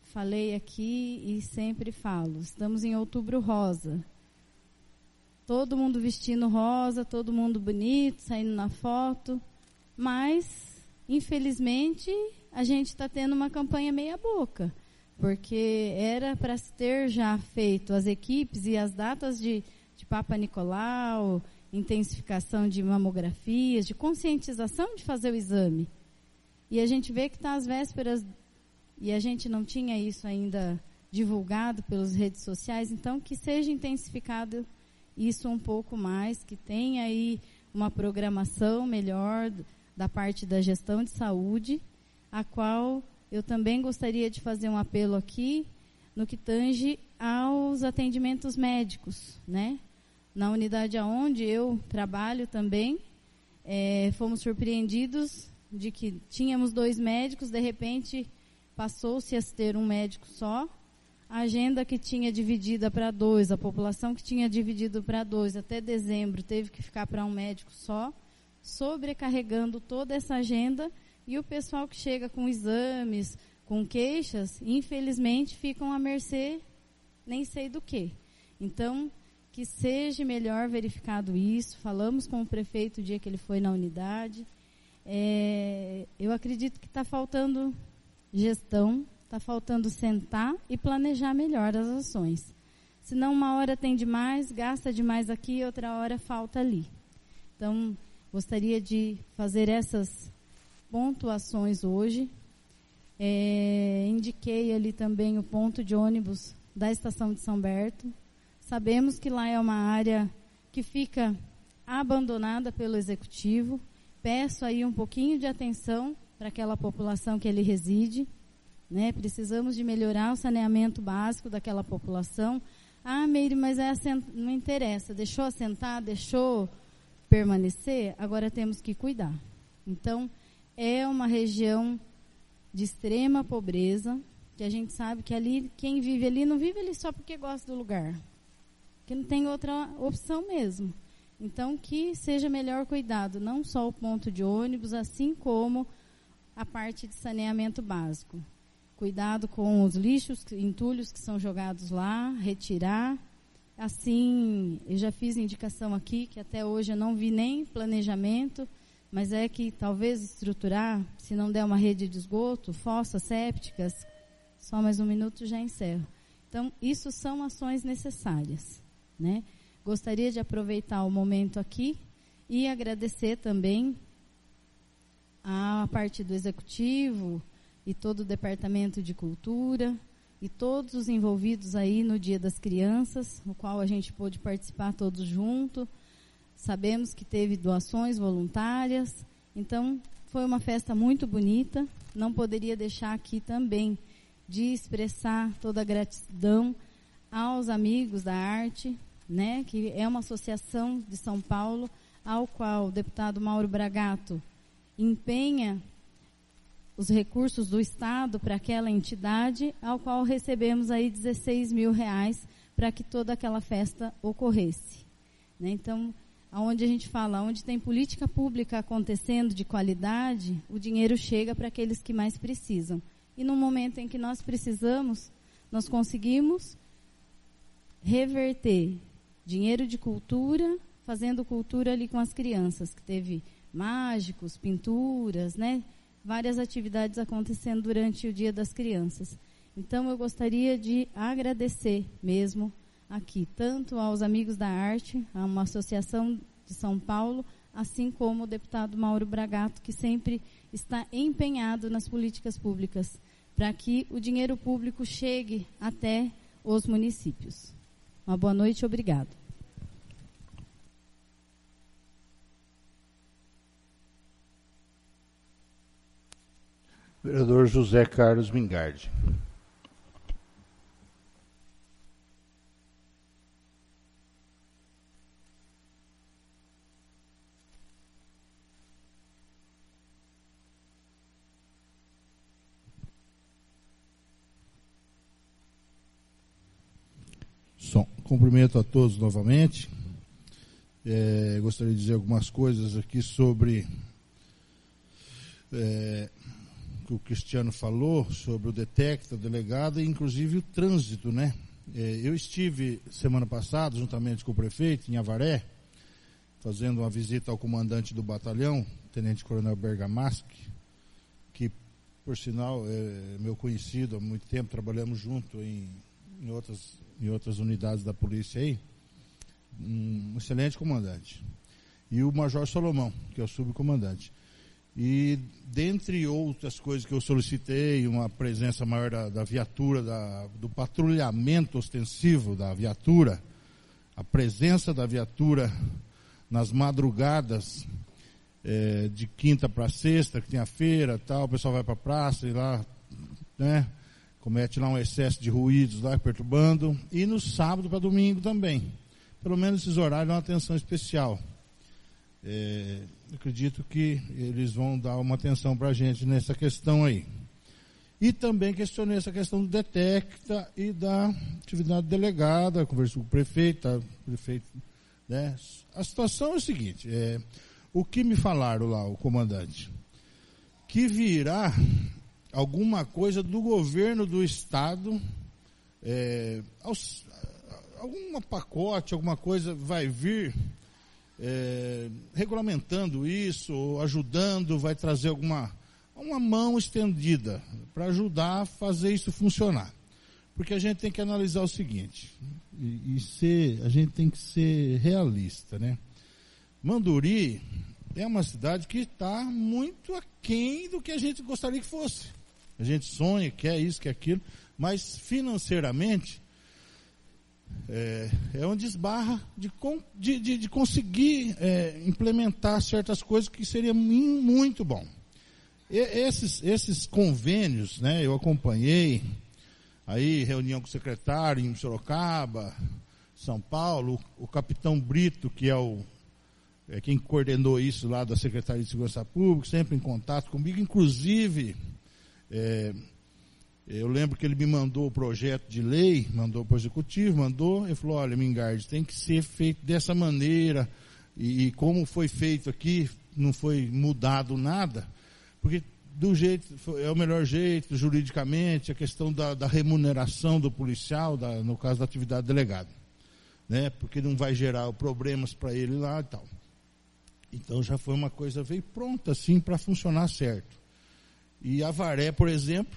falei aqui e sempre falo. Estamos em Outubro Rosa. Todo mundo vestindo rosa, todo mundo bonito, saindo na foto, mas infelizmente, a gente está tendo uma campanha meia boca, porque era para se ter já feito as equipes e as datas de Papa Nicolau, intensificação de mamografias, de conscientização de fazer o exame. E a gente vê que está às vésperas, e a gente não tinha isso ainda divulgado pelas redes sociais, então que seja intensificado isso um pouco mais, que tenha aí uma programação melhor da parte da gestão de saúde, a qual eu também gostaria de fazer um apelo aqui no que tange aos atendimentos médicos, né? Na unidade onde eu trabalho também, fomos surpreendidos de que tínhamos 2 médicos, de repente passou-se a ter um médico só, a agenda que tinha dividida para 2, a população que tinha dividido para 2 até dezembro teve que ficar para um médico só, sobrecarregando toda essa agenda, e o pessoal que chega com exames, com queixas, infelizmente ficam à mercê nem sei do que. Então, que seja melhor verificado isso. Falamos com o prefeito o dia que ele foi na unidade. Eu acredito que está faltando gestão, está faltando sentar e planejar melhor as ações. Senão, uma hora tem demais, gasta demais aqui, outra hora falta ali. Então, gostaria de fazer essas pontuações hoje. Indiquei ali também o ponto de ônibus da estação de São Berto. Sabemos que lá é uma área que fica abandonada pelo executivo. Peço aí um pouquinho de atenção para aquela população que ali reside, né? Precisamos de melhorar o saneamento básico daquela população. Ah, Meire, mas não interessa. Deixou assentar, deixou permanecer, agora temos que cuidar. Então, é uma região de extrema pobreza, que a gente sabe que ali, quem vive ali, não vive ali só porque gosta do lugar, que não tem outra opção mesmo. Então, que seja melhor cuidado, não só o ponto de ônibus, assim como a parte de saneamento básico. Cuidado com os lixos, entulhos que são jogados lá, retirar. Assim, eu já fiz indicação aqui, que até hoje eu não vi nem planejamento, mas é que talvez estruturar, se não der uma rede de esgoto, fossas sépticas, só mais um minuto já encerro. Então, isso são ações necessárias, né? Gostaria de aproveitar o momento aqui e agradecer também a parte do Executivo e todo o Departamento de Cultura, e todos os envolvidos aí no Dia das Crianças, no qual a gente pôde participar todos juntos. Sabemos que teve doações voluntárias, então foi uma festa muito bonita. Não poderia deixar aqui também de expressar toda a gratidão aos amigos da arte, né, que é uma associação de São Paulo, ao qual o deputado Mauro Bragato empenha os recursos do Estado para aquela entidade, ao qual recebemos aí 16 mil reais para que toda aquela festa ocorresse, né? Então, aonde a gente fala, onde tem política pública acontecendo de qualidade, o dinheiro chega para aqueles que mais precisam. E no momento em que nós precisamos, nós conseguimos reverter dinheiro de cultura, fazendo cultura ali com as crianças, que teve mágicos, pinturas, né? Várias atividades acontecendo durante o Dia das Crianças. Então, eu gostaria de agradecer mesmo aqui, tanto aos Amigos da Arte, a uma associação de São Paulo, assim como o deputado Mauro Bragato, que sempre está empenhado nas políticas públicas, para que o dinheiro público chegue até os municípios. Uma boa noite e obrigado. Vereador José Carlos Mingardi. Cumprimento a todos novamente. Gostaria de dizer algumas coisas aqui sobre que o Cristiano falou, sobre o DETEC, a delegada, e inclusive o trânsito, né? Eu estive semana passada, juntamente com o prefeito, em Avaré, fazendo uma visita ao comandante do batalhão, Tenente Coronel Bergamaschi, que, por sinal, é meu conhecido há muito tempo, trabalhamos junto em outras unidades da polícia aí, um excelente comandante. E o Major Salomão, que é o subcomandante. E, dentre outras coisas que eu solicitei, uma presença maior da viatura, do patrulhamento ostensivo da viatura, a presença da viatura nas madrugadas, de quinta para sexta, que tem a feira, tal, o pessoal vai para a praça e lá, né, comete lá um excesso de ruídos lá, perturbando, e no sábado para domingo também. Pelo menos esses horários, uma atenção especial. Acredito que eles vão dar uma atenção para a gente nessa questão aí. E também questionei essa questão do DETECTA e da atividade delegada, conversei com o prefeito, né? A situação é o seguinte, o que me falaram lá, o comandante, que virá alguma coisa do governo do estado, algum pacote, alguma coisa vai vir regulamentando isso, ajudando, vai trazer uma mão estendida para ajudar a fazer isso funcionar. Porque a gente tem que analisar o seguinte, a gente tem que ser realista, né? Manduri é uma cidade que está muito aquém do que a gente gostaria que fosse. A gente sonha, quer isso, quer aquilo, mas financeiramente é onde esbarra de conseguir implementar certas coisas que seria muito bom. Esses convênios, né, eu acompanhei, aí reunião com o secretário em Sorocaba, São Paulo, o capitão Brito, que é quem coordenou isso lá da Secretaria de Segurança Pública, sempre em contato comigo, inclusive, eu lembro que ele me mandou o projeto de lei, mandou para o executivo, ele falou, olha, Mingardi, tem que ser feito dessa maneira, e como foi feito aqui, não foi mudado nada, porque do jeito, é o melhor jeito, juridicamente, a questão da remuneração do policial, no caso da atividade delegada, né, porque não vai gerar problemas para ele lá e tal. Então já foi uma coisa, veio pronta assim para funcionar certo. E Avaré, por exemplo,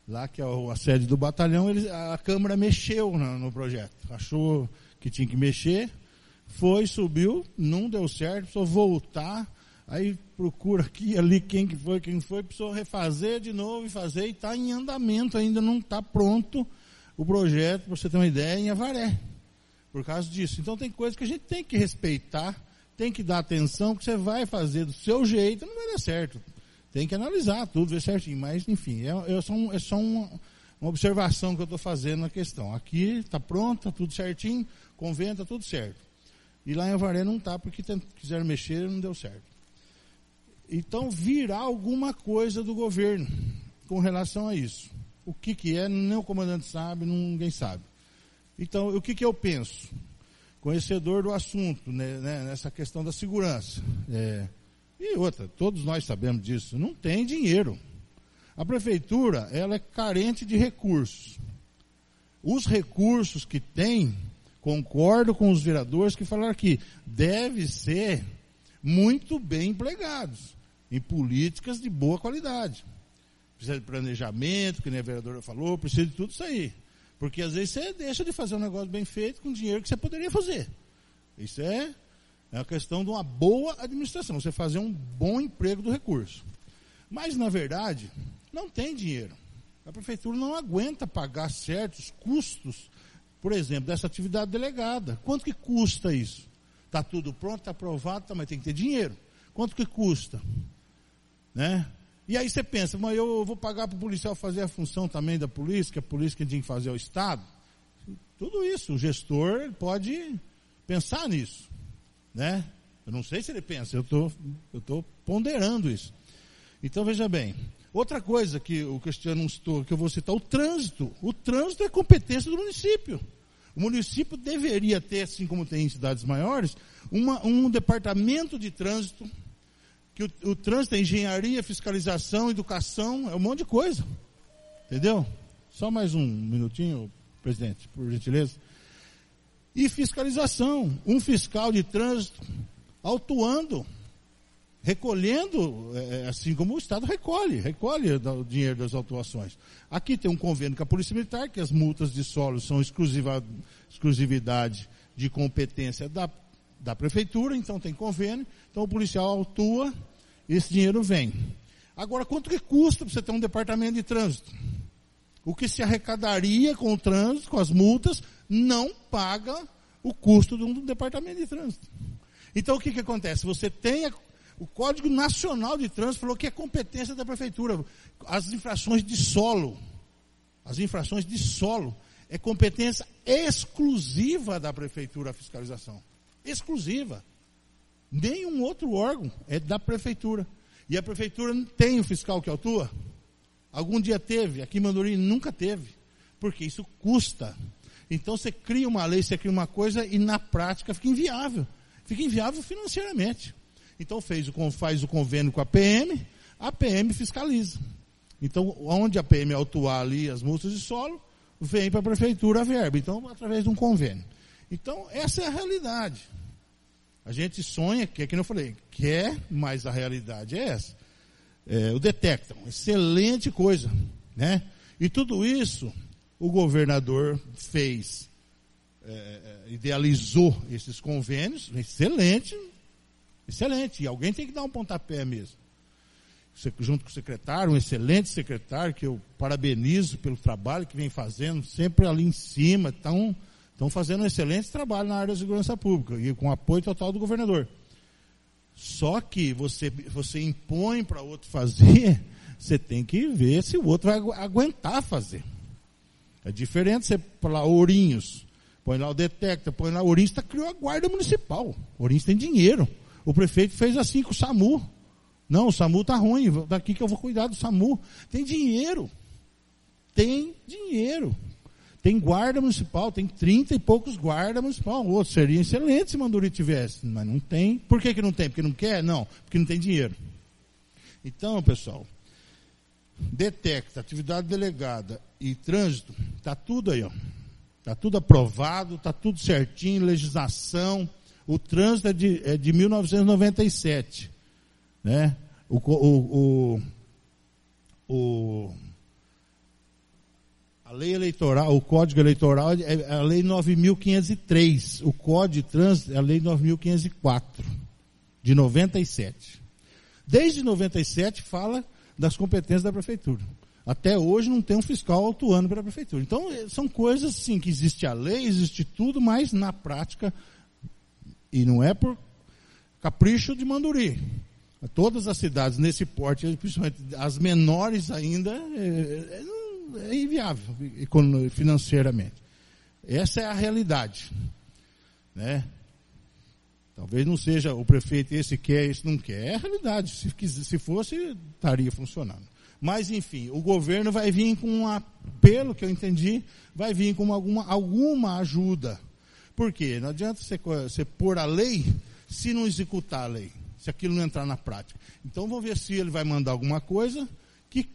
lá que é a sede do batalhão, a Câmara mexeu no projeto, achou que tinha que mexer, subiu, não deu certo, precisou voltar, aí procura aqui, ali, quem foi, precisou refazer de novo e fazer, e está em andamento, ainda não está pronto o projeto, para você ter uma ideia, em Avaré, por causa disso. Então tem coisas que a gente tem que respeitar, tem que dar atenção, porque você vai fazer do seu jeito, não vai dar certo. Tem que analisar tudo, ver certinho, mas enfim, é só uma observação que eu estou fazendo na questão. Aqui está pronto, está tudo certinho, convento, está tudo certo. E lá em Avaré não está, porque quiseram mexer e não deu certo. Então virá alguma coisa do governo com relação a isso. O que é, nem o comandante sabe, ninguém sabe. Então, o que eu penso? Conhecedor do assunto, né, nessa questão da segurança. E outra, todos nós sabemos disso, não tem dinheiro. A prefeitura, ela é carente de recursos. Os recursos que tem, concordo com os vereadores que falaram aqui, devem ser muito bem empregados em políticas de boa qualidade. Precisa de planejamento, que nem a vereadora falou, precisa de tudo isso aí. Porque às vezes você deixa de fazer um negócio bem feito com dinheiro que você poderia fazer. Isso é a questão de uma boa administração, você fazer um bom emprego do recurso. Mas, na verdade, não tem dinheiro. A prefeitura não aguenta pagar certos custos, por exemplo, dessa atividade delegada. Quanto que custa isso? Está tudo pronto, está aprovado, mas tem que ter dinheiro. Quanto que custa? Né? E aí você pensa, mas eu vou pagar para o policial fazer a função também da polícia, que a polícia que tem que fazer é o Estado? Tudo isso, o gestor pode pensar nisso. Né? Eu não sei se ele pensa, eu estou ponderando isso. Então, veja bem, outra coisa que o Cristiano citou, que eu vou citar, o trânsito. O trânsito é competência do município. O município deveria ter, assim como tem em cidades maiores, um departamento de trânsito, que o trânsito é engenharia, fiscalização, educação, é um monte de coisa. Entendeu? Só mais um minutinho, presidente, por gentileza. E fiscalização, um fiscal de trânsito autuando, recolhendo, assim como o Estado recolhe o dinheiro das autuações. Aqui tem um convênio com a Polícia Militar, que as multas de solo são exclusividade de competência da Prefeitura, então tem convênio, então o policial autua, esse dinheiro vem. Agora, quanto que custa para você ter um departamento de trânsito? O que se arrecadaria com o trânsito, com as multas, não paga o custo de um departamento de trânsito. Então, o que acontece? Você tem o Código Nacional de Trânsito, falou que é competência da Prefeitura. As infrações de solo é competência exclusiva da Prefeitura a fiscalização. Exclusiva. Nenhum outro órgão, é da Prefeitura. E a Prefeitura não tem o fiscal que autua? Algum dia teve, aqui em Mandorim nunca teve, porque isso custa. Então você cria uma lei, você cria uma coisa e na prática fica inviável financeiramente. Então faz o convênio com a PM fiscaliza. Então onde a PM autuar ali as multas de solo, vem para a Prefeitura a verba, então através de um convênio. Então essa é a realidade. A gente sonha, que é que eu falei, quer, mas a realidade é essa. O Detecta, uma excelente coisa, né? E tudo isso o governador fez, idealizou esses convênios, excelente, e alguém tem que dar um pontapé mesmo. Junto com o secretário, um excelente secretário, que eu parabenizo pelo trabalho que vem fazendo, sempre ali em cima, estão fazendo um excelente trabalho na área da segurança pública, e com apoio total do governador. Só que você impõe para o outro fazer, você tem que ver se o outro vai aguentar fazer. É diferente você pôr lá Ourinhos, põe lá o Detecta, põe lá Ourinhos, criou a guarda municipal. Ourinhos tem dinheiro. O prefeito fez assim com o SAMU. Não, o SAMU está ruim, daqui que eu vou cuidar do SAMU. Tem dinheiro. Tem guarda municipal, tem 30 e poucos guardas municipal. Outro seria excelente se Mandorim tivesse, mas não tem. Por que não tem? Porque não quer? Não, porque não tem dinheiro. Então, pessoal, Detecta, atividade delegada e trânsito, está tudo aí, ó. Está tudo aprovado, está tudo certinho, legislação. O trânsito é de 1997, né? A lei eleitoral, o Código Eleitoral é a lei 9.503. O Código de Trânsito é a lei 9.504, de 97. Desde 97 fala das competências da Prefeitura. Até hoje não tem um fiscal autuando pela Prefeitura. Então, são coisas assim, que existe a lei, existe tudo, mas na prática, e não é por capricho de Mandorim. Todas as cidades nesse porte, principalmente as menores ainda, é inviável financeiramente. Essa é a realidade, né? Talvez não seja o prefeito esse quer, esse não quer. É a realidade. Se fosse, estaria funcionando. Mas, enfim, o governo vai vir com pelo que eu entendi, vai vir com alguma ajuda. Por quê? Não adianta você pôr a lei se não executar a lei, se aquilo não entrar na prática. Então, vamos ver se ele vai mandar alguma coisa que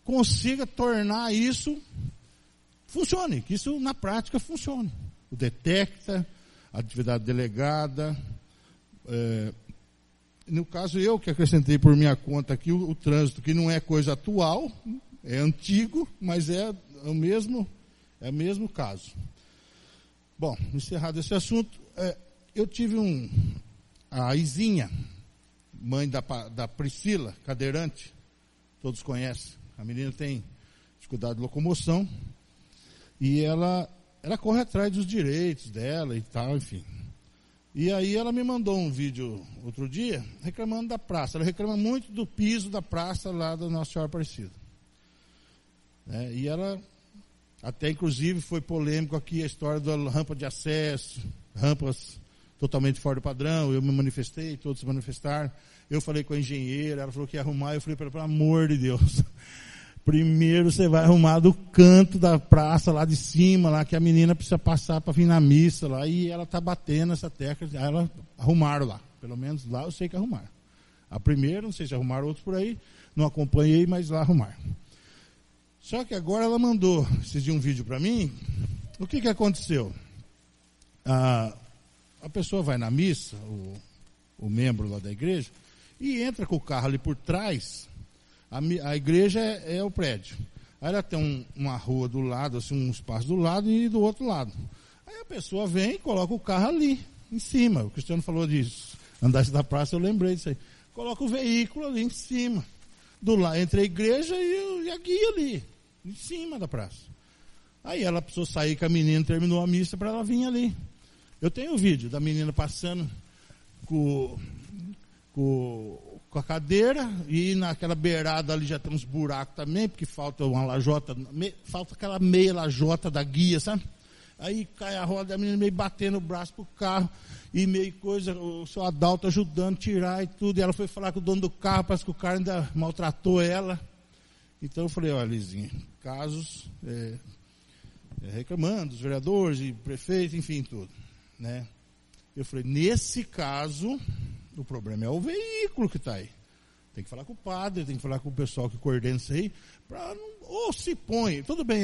consiga tornar isso funcione, que isso na prática funcione. O Detecta, a atividade delegada. No caso, eu que acrescentei por minha conta aqui o trânsito, que não é coisa atual, é antigo, mas é o mesmo É o mesmo caso. Bom, encerrado esse assunto, eu tive a Izinha, mãe da Priscila, cadeirante, todos conhecem. A menina tem dificuldade de locomoção e ela corre atrás dos direitos dela e tal, enfim. E aí ela me mandou um vídeo outro dia reclamando da praça. Ela reclama muito do piso da praça lá da Nossa Senhora Aparecida. E ela, até inclusive foi polêmico aqui a história da rampa de acesso, rampas totalmente fora do padrão. Eu me manifestei, todos se manifestaram. Eu falei com a engenheira, ela falou que ia arrumar. Eu falei para ela, pelo amor de Deus, primeiro você vai arrumar do canto da praça lá de cima, lá que a menina precisa passar para vir na missa lá, e ela está batendo essa tecla. Aí ela arrumaram lá, pelo menos lá eu sei que arrumaram. A primeira, não sei se arrumaram outros por aí, não acompanhei, mas lá arrumaram. Só que agora ela mandou esses dias um vídeo para mim. O que aconteceu? A pessoa vai na missa, o membro lá da igreja, e entra com o carro ali por trás. A igreja é o prédio. Aí ela tem uma rua do lado, assim, um espaço do lado e do outro lado. Aí a pessoa vem e coloca o carro ali, em cima. O Cristiano falou disso. Andasse da praça, eu lembrei disso aí. Coloca o veículo ali em cima. Entre a igreja e a guia ali, em cima da praça. Aí ela precisou sair com a menina, terminou a missa para ela vir ali. Eu tenho um vídeo da menina passando com a cadeira, e naquela beirada ali já tem uns buracos também, porque falta uma lajota, falta aquela meia lajota da guia, sabe? Aí cai a roda da menina meio batendo o braço pro carro, e meio coisa, o seu Adalto ajudando a tirar e tudo, e ela foi falar com o dono do carro, parece que o cara ainda maltratou ela. Então eu falei, olha, Lizinha, casos reclamando, os vereadores e prefeito, enfim, tudo, né? Eu falei, nesse caso, o problema é o veículo que está aí. Tem que falar com o padre, tem que falar com o pessoal que coordena isso aí, ou se põe, tudo bem,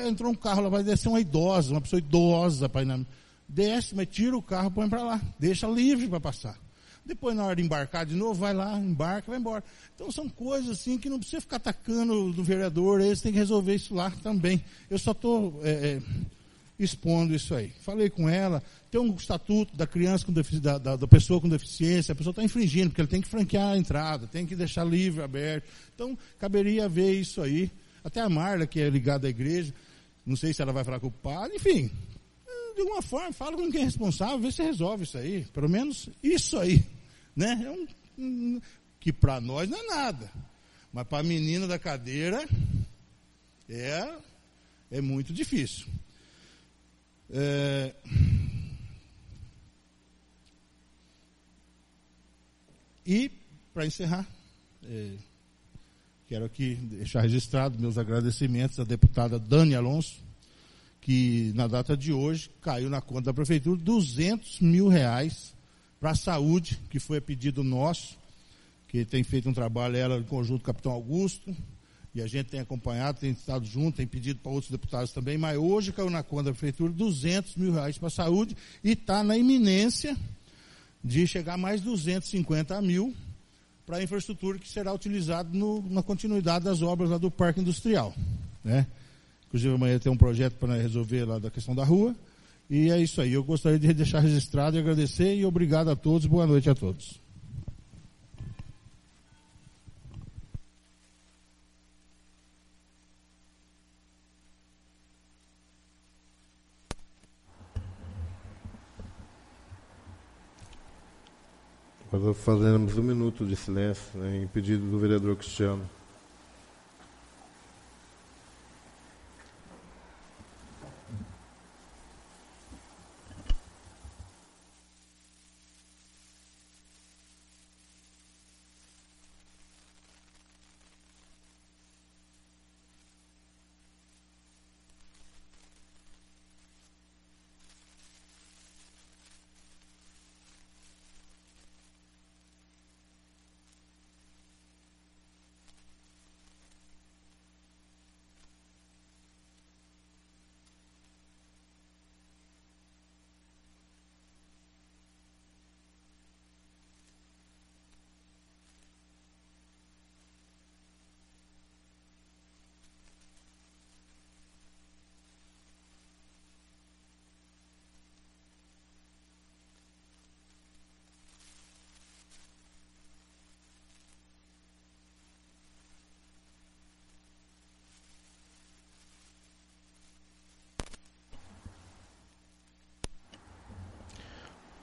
entrou um carro, lá vai descer uma idosa, uma pessoa idosa, para ir desce, mas tira o carro, põe para lá, deixa livre para passar. Depois, na hora de embarcar de novo, vai lá, embarca, vai embora. Então, são coisas assim que não precisa ficar atacando do vereador, eles têm que resolver isso lá também. Eu só estou expondo isso aí. Falei com ela, tem um estatuto da criança da pessoa com deficiência, a pessoa está infringindo, porque ele tem que franquear a entrada, tem que deixar livre, aberto. Então, caberia ver isso aí. Até a Marla, que é ligada à igreja, não sei se ela vai falar com o padre, enfim, de alguma forma, fala com quem é responsável, vê se resolve isso aí. Pelo menos isso aí, né? Que para nós não é nada, mas para a menina da cadeira é muito difícil. E, para encerrar, quero aqui deixar registrado meus agradecimentos à deputada Dani Alonso, que na data de hoje caiu na conta da prefeitura R$200 mil para a saúde, que foi a pedido nosso, que tem feito um trabalho, ela em conjunto com o capitão Augusto, e a gente tem acompanhado, tem estado junto, tem pedido para outros deputados também, mas hoje caiu na conta da prefeitura R$200 mil para a saúde, e está na iminência de chegar a mais 250 mil para a infraestrutura que será utilizada na continuidade das obras lá do Parque Industrial, né? Inclusive amanhã tem um projeto para resolver lá da questão da rua, e é isso aí. Eu gostaria de deixar registrado e agradecer, e obrigado a todos, boa noite a todos. Nós fazemos 1 minuto de silêncio, né, em pedido do vereador Cristiano.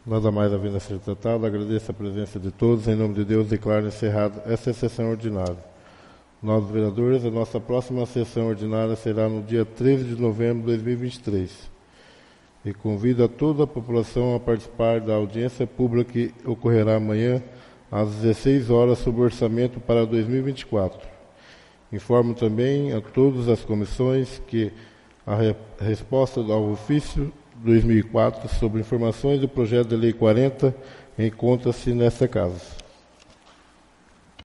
Nada mais havendo a ser tratado, agradeço a presença de todos. Em nome de Deus, declaro encerrada esta sessão ordinária. Nós, vereadores, a nossa próxima sessão ordinária será no dia 13 de novembro de 2023. E convido a toda a população a participar da audiência pública que ocorrerá amanhã, às 16 horas, sobre o orçamento para 2024. Informo também a todas as comissões que a resposta ao ofício 2004 sobre informações do projeto de lei 40 encontra-se nesta casa.